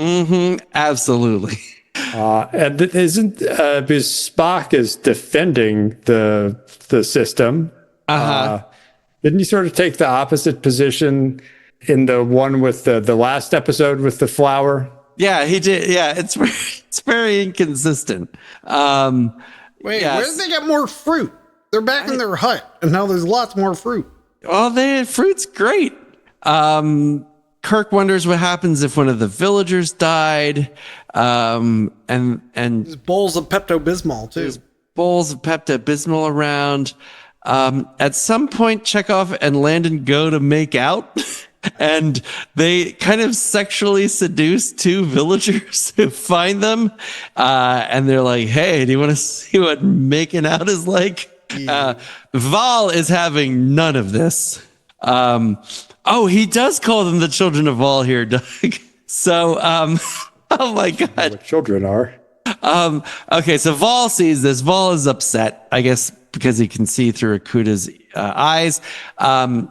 Absolutely. And isn't because Spock is defending the system? Didn't he sort of take the opposite position in the one with the last episode with the flower? Yeah, he did. Yeah, it's very inconsistent. Wait, where did they get more fruit? They're back in their hut, and now there's lots more fruit. Well, fruit's great. Kirk wonders what happens if one of the villagers died. And There's bowls of Pepto-Bismol, too. there's bowls of Pepto-Bismol around. At some point, Chekhov and Landon go to make out. And they kind of sexually seduce two villagers who find them. And they're like, hey, do you want to see what making out is like? Vaal is having none of this. He does call them the children of Vaal here, Doug. So, oh my God. What children are. Okay, so Vaal sees this. Vaal is upset, I guess, because he can see through Akuda's eyes.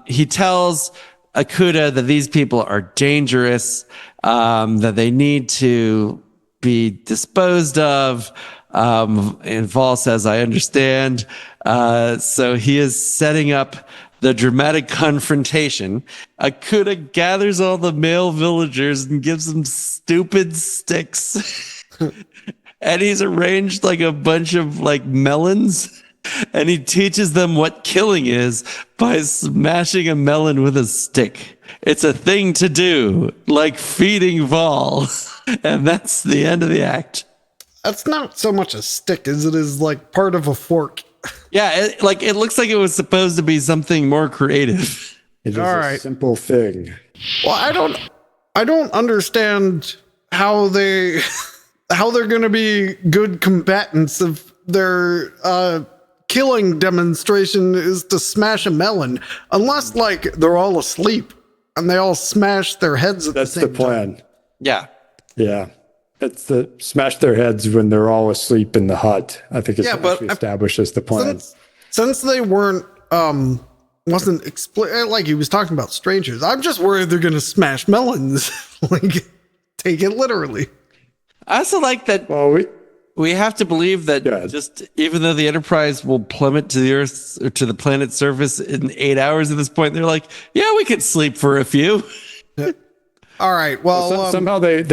He tells Akuda that these people are dangerous, that they need to be disposed of. And Vaal says, I understand. So he is setting up the dramatic confrontation, Akuda gathers all the male villagers and gives them stupid sticks. And he's arranged like a bunch of like melons. And he teaches them what killing is by smashing a melon with a stick. It's a thing to do, like feeding Vaal. And that's the end of the act. That's not so much a stick as it is like part of a fork. Yeah, it looks like it was supposed to be something more creative. It is All a right. simple thing. Well, I don't understand how they're going to be good combatants if their killing demonstration is to smash a melon, unless like they're all asleep and they all smash their heads at That's the the same plan. time. Yeah. Yeah. It's the smash their heads when they're all asleep in the hut. I think it's actually established as the plan. Since they weren't wasn't like he was talking about strangers. I'm just worried they're gonna smash melons. Like, take it literally. I also like that Well, we have to believe that just even though the Enterprise will plummet to the Earth or to the planet's surface in 8 hours at this point, they're like, yeah, we could sleep for a few. All right. Well, somehow they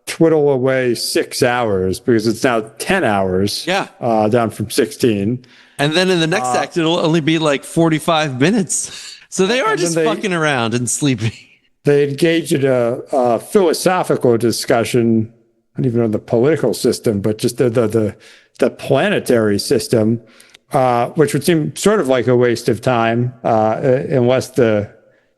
twiddle away 6 hours because it's now 10 hours. Yeah. Down from 16. And then in the next act, it'll only be like 45 minutes. So they are just then fucking around and sleeping. They engage in a philosophical discussion, not even on the political system, but just the planetary system, which would seem sort of like a waste of time, unless the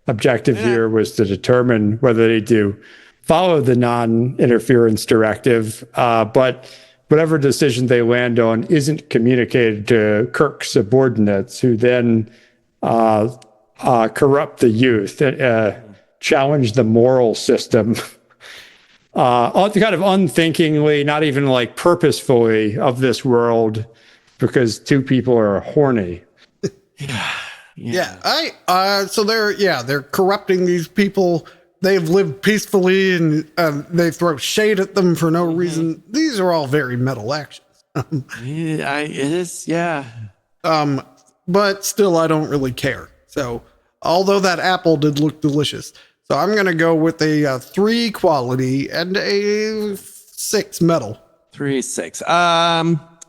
objective here was to determine whether they do follow the non-interference directive. But whatever decision they land on isn't communicated to Kirk's subordinates, who then corrupt the youth, challenge the moral system, kind of unthinkingly, not even like purposefully, of this world, because two people are horny. So they're corrupting these people. They've lived peacefully and they throw shade at them for no reason. These are all very metal actions. It is, yeah. But still, I don't really care. So, although that apple did look delicious, so I'm gonna go with a 3 quality and a 6 metal. 3, 6.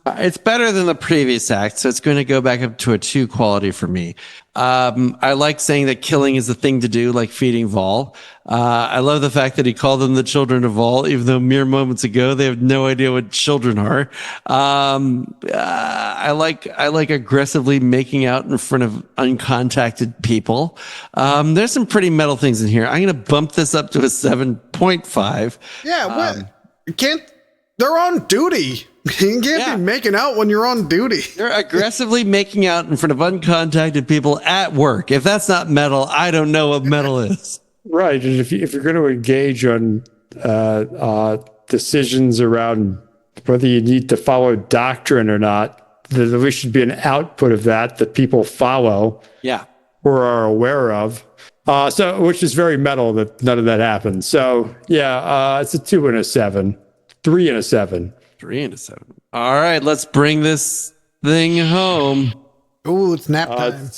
It's better than the previous act, so it's going to go back up to a 2 quality for me. I like saying that killing is the thing to do, like feeding Vaal. I love the fact that he called them the children of Vaal, even though mere moments ago they have no idea what children are. I like aggressively making out in front of uncontacted people. There's some pretty metal things in here. I'm going to bump this up to a 7.5. Yeah, they're on duty. You can't be making out when you're on duty. They're aggressively making out in front of uncontacted people at work. If that's not metal, I don't know what metal is. Right. And if you're going to engage on decisions around whether you need to follow doctrine or not, there at least should be an output of that people follow. Yeah. Or are aware of. Which is very metal that none of that happens. So it's a 2 and a 7. 3 and a 7. 3 and a 7. All right, let's bring this thing home. Oh, it's nap time.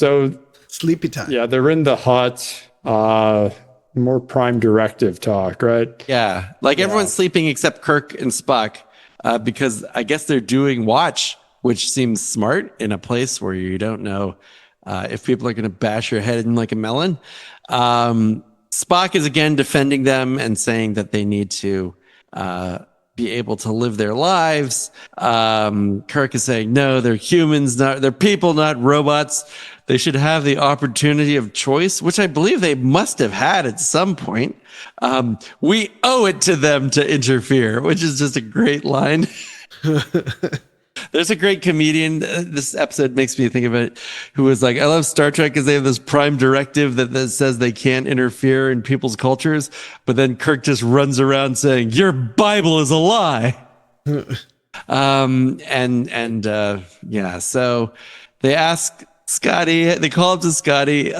Sleepy time. Yeah, they're in the hut. More Prime Directive talk, right? Yeah, everyone's sleeping except Kirk and Spock, because I guess they're doing watch, which seems smart in a place where you don't know if people are going to bash your head in like a melon. Spock is again defending them and saying that they need to be able to live their lives. Kirk is saying, no, they're humans, they're people, not robots. They should have the opportunity of choice, which I believe they must have had at some point. We owe it to them to interfere, which is just a great line. There's a great comedian, this episode makes me think of it, who was like, I love Star Trek because they have this Prime Directive that says they can't interfere in people's cultures, but then Kirk just runs around saying, your Bible is a lie. So they ask Scotty, they call up to Scotty,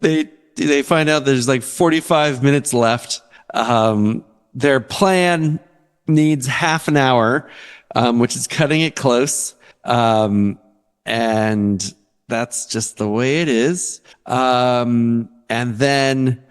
they find out there's like 45 minutes left. Their plan needs half an hour, which is cutting it close. And that's just the way it is. And then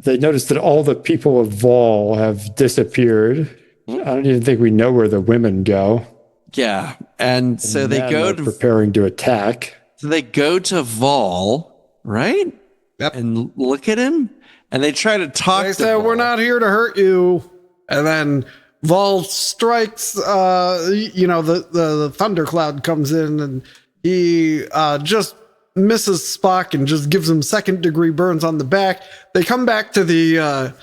They noticed that all the people of Vaal have disappeared. I don't even think we know where the women go. yeah, and so they Men go are to preparing to attack. Vaal, right? Yep. And look at him, and they try to talk. They to said, Vaal. we're not here to hurt you. And then Vaal strikes, the thundercloud comes in and he just misses Spock and just gives him second-degree burns on the back. They come back to the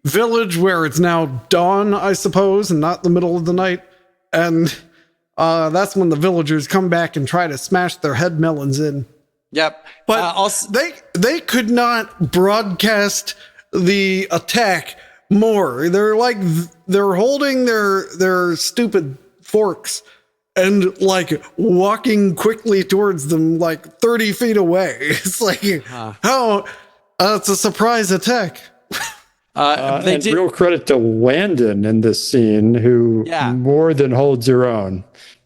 village where it's now dawn, I suppose, and not the middle of the night. And that's when the villagers come back and try to smash their head melons in. Yep. But Also, they could not broadcast the attack more. They're holding their stupid forks and like walking quickly towards them, like 30 feet away. It's like, it's a surprise attack. And real credit to Landon in this scene, who more than holds her own.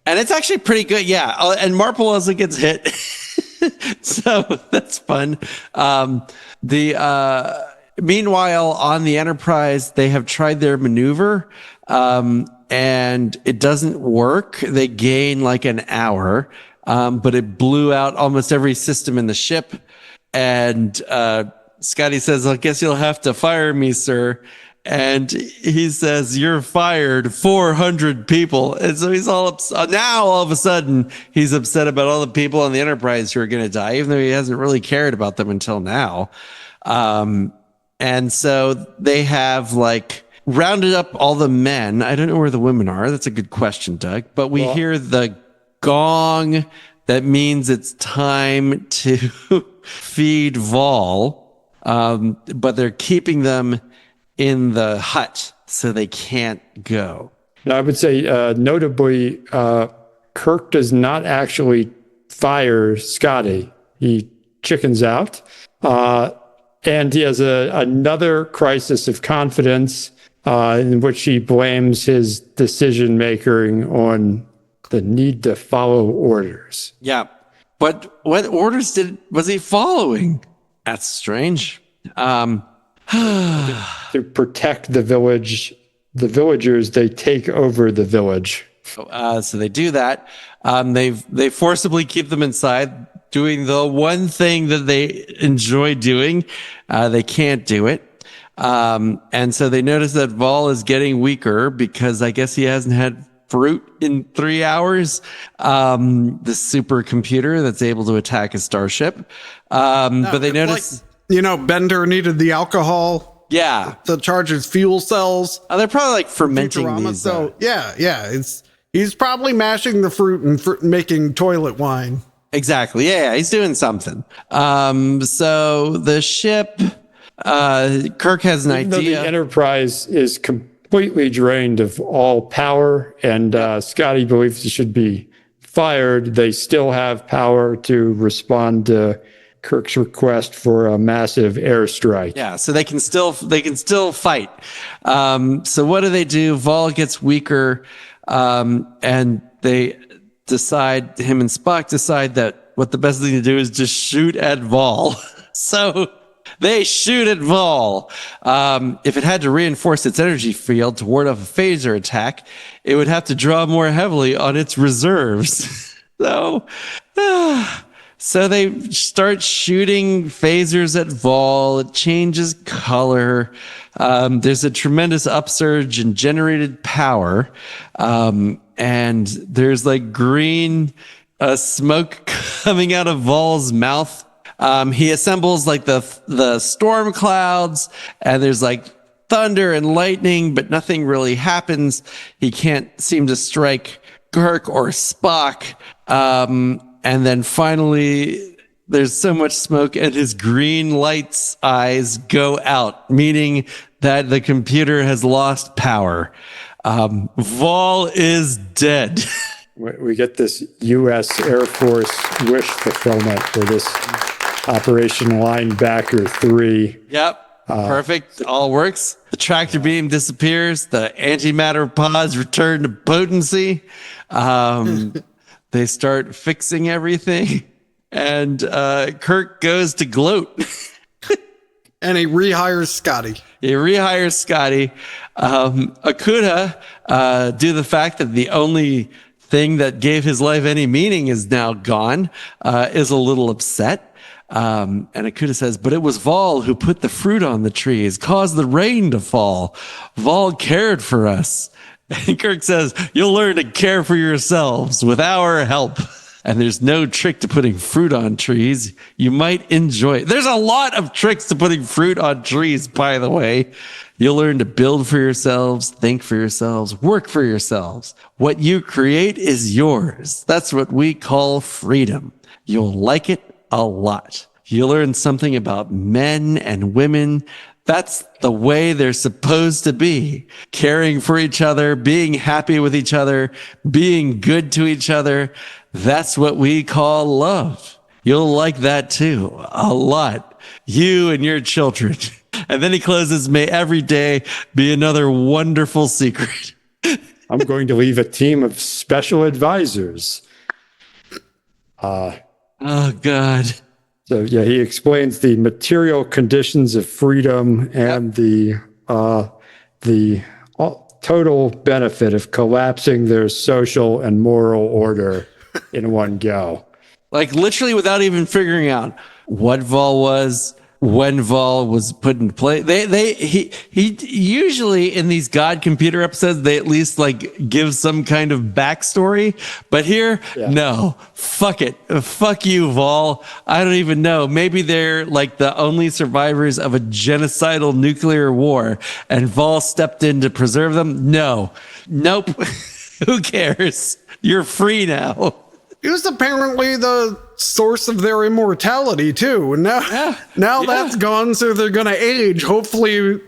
and it's actually pretty good. Yeah. And Marple also gets hit. So that's fun. Meanwhile, on the Enterprise, they have tried their maneuver, and it doesn't work. They gain like an hour, but it blew out almost every system in the ship. And Scotty says, I guess you'll have to fire me, sir. And he says, you're fired, 400 people. And so he's all upset. Now, all of a sudden, he's upset about all the people on the Enterprise who are going to die, even though he hasn't really cared about them until now. And so they have like rounded up all the men. I don't know where the women are. That's a good question, Doug. But we hear the gong. That means it's time to feed Vaal. But they're keeping them in the hut so they can't go. Now, I would say, notably, Kirk does not actually fire Scotty. He chickens out. And he has another crisis of confidence in which he blames his decision making on the need to follow orders. Yeah. But what orders was he following? That's strange. To protect the village, the villagers, they take over the village. So they do that. They forcibly keep them inside, doing the one thing that they enjoy doing. They can't do it. And so they notice that Vaal is getting weaker because I guess he hasn't had fruit in 3 hours. The supercomputer that's able to attack a starship. But they notice... Bender needed the alcohol. Yeah. To charge his fuel cells. They're probably like fermenting Futurama, these. So he's probably mashing the fruit and making toilet wine. Exactly. Yeah, he's doing something. So the ship, Kirk has an Even though idea. the Enterprise is completely drained of all power, and Scotty believes he should be fired, they still have power to respond to Kirk's request for a massive airstrike. Yeah, so they can still fight. So what do? Vaal gets weaker, and they decide, him and Spock decide that what the best thing to do is just shoot at Vaal. So they shoot at Vaal. If it had to reinforce its energy field to ward off a phaser attack, it would have to draw more heavily on its reserves. So they start shooting phasers at Vaal. It changes color. There's a tremendous upsurge in generated power. And there's like green smoke coming out of Vaal's mouth. He assembles like the storm clouds, and there's like thunder and lightning, but nothing really happens. He can't seem to strike Kirk or Spock. And then finally, there's so much smoke and his green light's eyes go out, meaning that the computer has lost power. Vaal is dead. We get this U.S. Air Force wish fulfillment for this Operation Linebacker 3. Yep. Perfect. All works. The tractor beam disappears. The antimatter pods return to potency. They start fixing everything, and Kirk goes to gloat. And he rehires Scotty. He rehires Scotty. Akuda, due to the fact that the only thing that gave his life any meaning is now gone, is a little upset. And Akuda says, but it was Vaal who put the fruit on the trees, caused the rain to fall. Vaal cared for us. And Kirk says, you'll learn to care for yourselves with our help. And there's no trick to putting fruit on trees. You might enjoy it. There's a lot of tricks to putting fruit on trees, by the way. You'll learn to build for yourselves, think for yourselves, work for yourselves. What you create is yours. That's what we call freedom. You'll like it a lot. You'll learn something about men and women. That's the way they're supposed to be. Caring for each other, being happy with each other, being good to each other. That's what we call love. You'll like that too, a lot. You and your children. And then he closes, may every day be another wonderful secret. I'm going to leave a team of special advisors. Oh, God. So yeah, he explains the material conditions of freedom and the total benefit of collapsing their social and moral order in one go. Like literally without even figuring out what Vaal was, when Vaal was put into play. He usually in these God computer episodes, they at least like give some kind of backstory. But here, no, fuck it. Fuck you, Vaal. I don't even know. Maybe they're like the only survivors of a genocidal nuclear war and Vaal stepped in to preserve them. No, nope. Who cares? You're free now. He was apparently the source of their immortality too. And now that's gone, so they're gonna age. Hopefully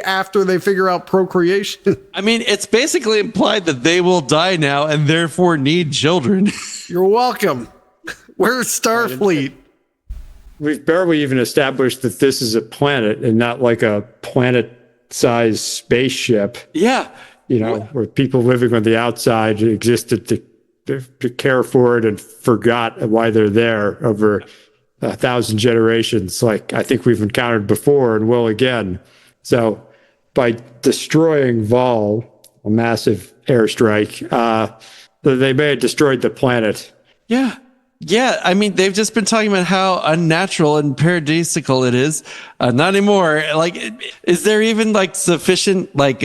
after they figure out procreation. I mean, it's basically implied that they will die now and therefore need children. You're welcome. Where's Starfleet? We've barely even established that this is a planet and not like a planet-sized spaceship. Yeah. You know, where people living on the outside existed to care for it and forgot why they're there over 1,000 generations, like I think we've encountered before and will again. So by destroying Vaal, a massive airstrike, they may have destroyed the planet. Yeah. Yeah, I mean, they've just been talking about how unnatural and paradisical it is. Not anymore. Like, is there even like sufficient like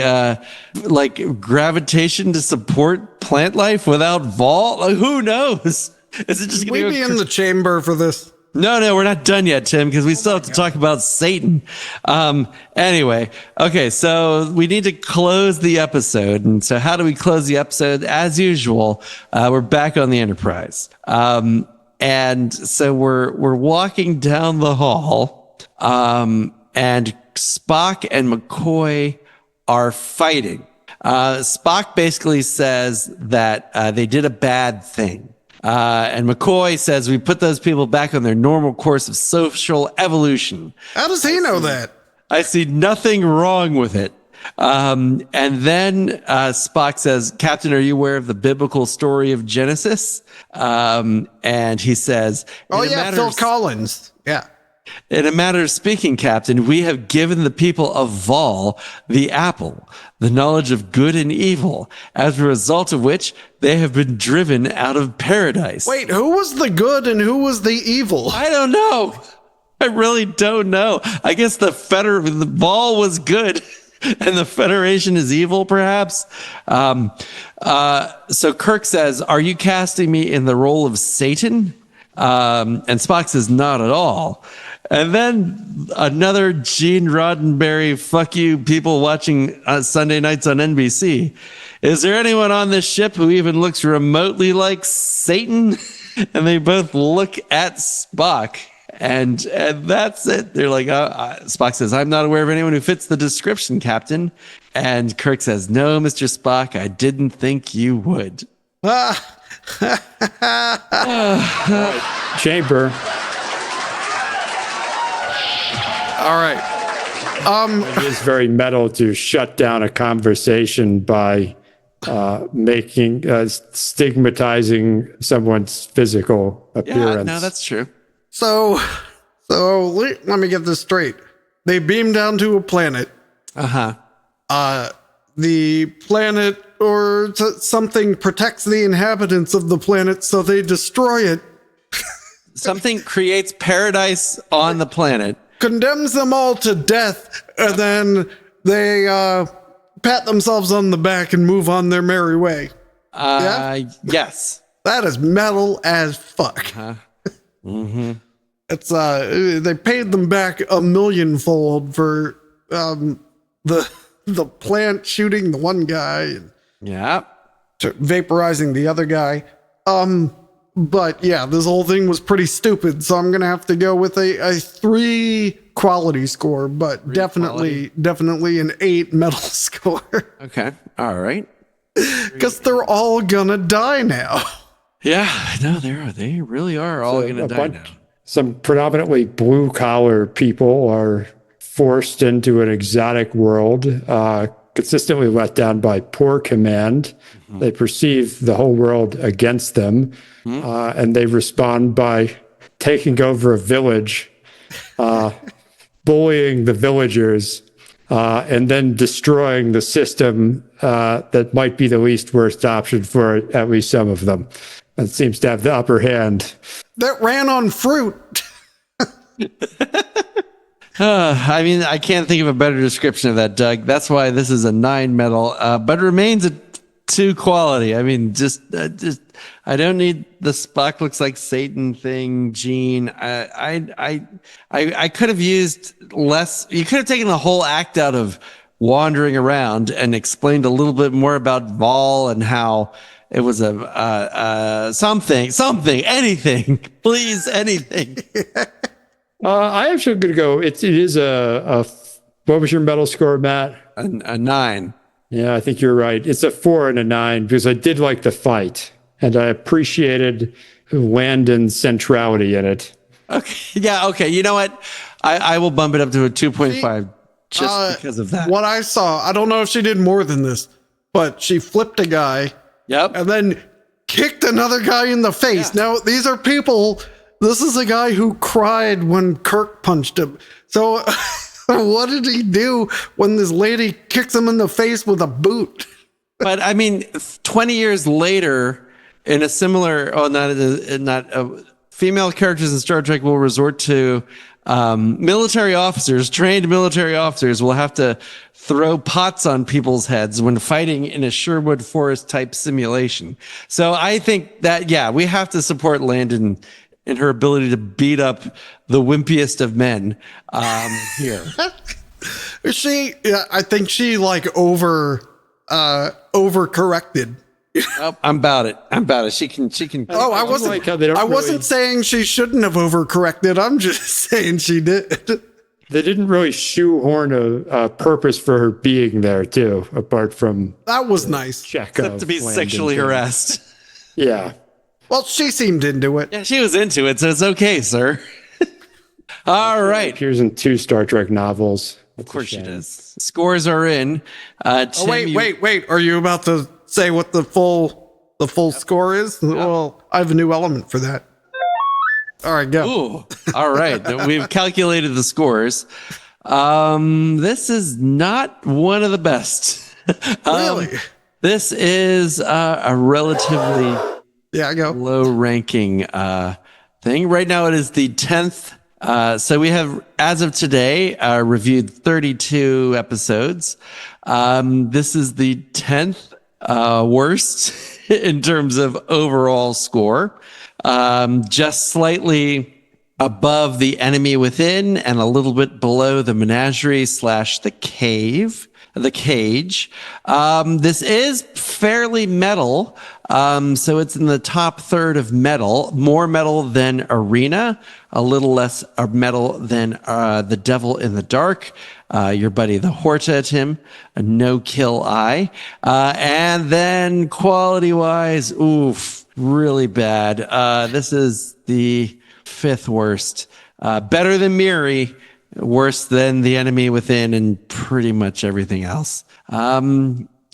gravitation to support plant life without Vaal? Like, who knows? Is it just Will we be in the chamber for this? No, we're not done yet, Tim, because we still have to talk about Satan. Anyway, okay, so we need to close the episode. And so how do we close the episode? As usual, we're back on the Enterprise. And so we're walking down the hall, and Spock and McCoy are fighting. Spock basically says that they did a bad thing. And McCoy says we put those people back on their normal course of social evolution. How does he know that? I see nothing wrong with it. And then Spock says, Captain, are you aware of the biblical story of Genesis? And he says, oh, yeah, Phil Collins. Yeah. In a matter of speaking, Captain, we have given the people of Vaal the apple, the knowledge of good and evil, as a result of which they have been driven out of paradise. Wait, who was the good and who was the evil? I don't know. I really don't know. I guess the Vaal was good and the Federation is evil, perhaps. So Kirk says, are you casting me in the role of Satan? And Spock says, not at all. And then another Gene Roddenberry, fuck you, people watching Sunday nights on NBC. Is there anyone on this ship who even looks remotely like Satan? And they both look at Spock. And that's it. They're like, Spock says, I'm not aware of anyone who fits the description, Captain. And Kirk says, no, Mr. Spock, I didn't think you would. Chamber. All right. It is very metal to shut down a conversation by making stigmatizing someone's physical appearance. Yeah, no, that's true. So let me get this straight. They beam down to a planet. The planet or something protects the inhabitants of the planet, so they destroy it. Something creates paradise on the planet. Condemns them all to death, and then they pat themselves on the back and move on their merry way. Yes. That is metal as fuck. It's they paid them back a millionfold for the plant shooting the one guy and vaporizing the other guy. But yeah, this whole thing was pretty stupid, so I'm gonna have to go with a 3 quality score, but definitely an 8 metal score. Okay. All right. Because they're all gonna die now. Yeah, no, they really are all gonna die now. Some predominantly blue collar people are forced into an exotic world, consistently let down by poor command. They perceive the whole world against them, and they respond by taking over a village, bullying the villagers, and then destroying the system that might be the least worst option for at least some of them. It seems to have the upper hand. That ran on fruit. I mean, I can't think of a better description of that, Doug. That's why this is a 9 metal, but remains a 2 quality. I mean, just I don't need the Spock looks like Satan thing, Gene. I could have used less. You could have taken the whole act out of wandering around and explained a little bit more about Vaal and how it was anything, please, anything. I actually going to go. It is a. What was your metal score, Matt? A 9. Yeah, I think you're right. It's a 4 and a 9 because I did like the fight and I appreciated Landon's centrality in it. Okay. Yeah. Okay. You know what? I will bump it up to a 2.5 just because of that. What I saw, I don't know if she did more than this, but she flipped a guy. Yep. And then kicked another guy in the face. Yeah. Now, these are people. This is a guy who cried when Kirk punched him. So what did he do when this lady kicks him in the face with a boot? But I mean, 20 years later, in a similar, female characters in Star Trek will resort to trained military officers will have to throw pots on people's heads when fighting in a Sherwood Forest type simulation. So I think that, yeah, we have to support Landon in her ability to beat up the wimpiest of men here. I think she like overcorrected. Oh, I'm about it. She can. Oh, I wasn't saying she shouldn't have overcorrected. I'm just saying she did. They didn't really shoehorn a purpose for her being there too, apart from that was nice. Except to be sexually harassed. Yeah. Well, she seemed into it. Yeah, she was into it, so it's okay, sir. All right. Appears in 2 Star Trek novels. Of course she does. Scores are in. Tim, wait. Are you about to say what the full score is? Yep. Well, I have a new element for that. All right, go. Ooh, all right. We've calculated the scores. This is not one of the best. Really? This is a relatively low ranking thing. Right now it is the 10th. So we have, as of today, reviewed 32 episodes. This is the 10th worst in terms of overall score. Just slightly above the enemy within and a little bit below the menagerie / the cage. This is fairly metal. So it's in the top third of metal, more metal than Arena, a little less metal than The Devil in the Dark, your buddy the Horta, Tim, a No Kill Eye. And then quality wise, oof, really bad. This is the 5th worst. Better than Miri, worse than The Enemy Within, and pretty much everything else.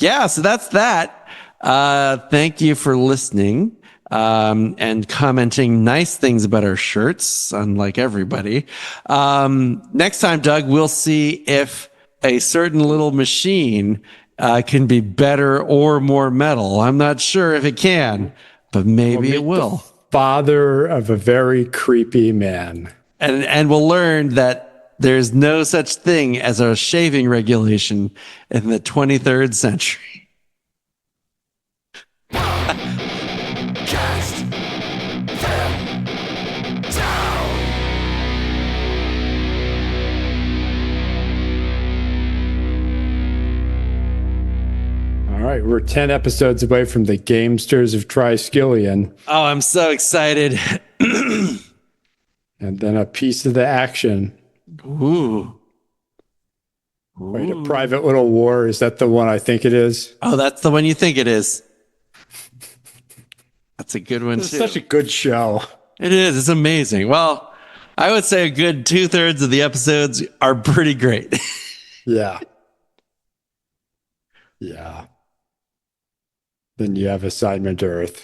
yeah, so that's that. Thank you for listening and commenting nice things about our shirts, unlike everybody. Next time, Doug, we'll see if a certain little machine can be better or more metal. I'm not sure if it can, but maybe it will. Father of a very creepy man. And we'll learn that there's no such thing as a shaving regulation in the 23rd century. Cast them down. All right, we're 10 episodes away from the Gamesters of Triskelion, Oh, I'm so excited. and then a piece of the action. Ooh. Wait, a private little war. Is that the one I think it is? Oh, that's the one you think it is. That's a good one, It's too. such a good show. It is. It's amazing. Well, I would say a good 2/3 of the episodes are pretty great. Yeah. Yeah. Then you have Assignment Earth.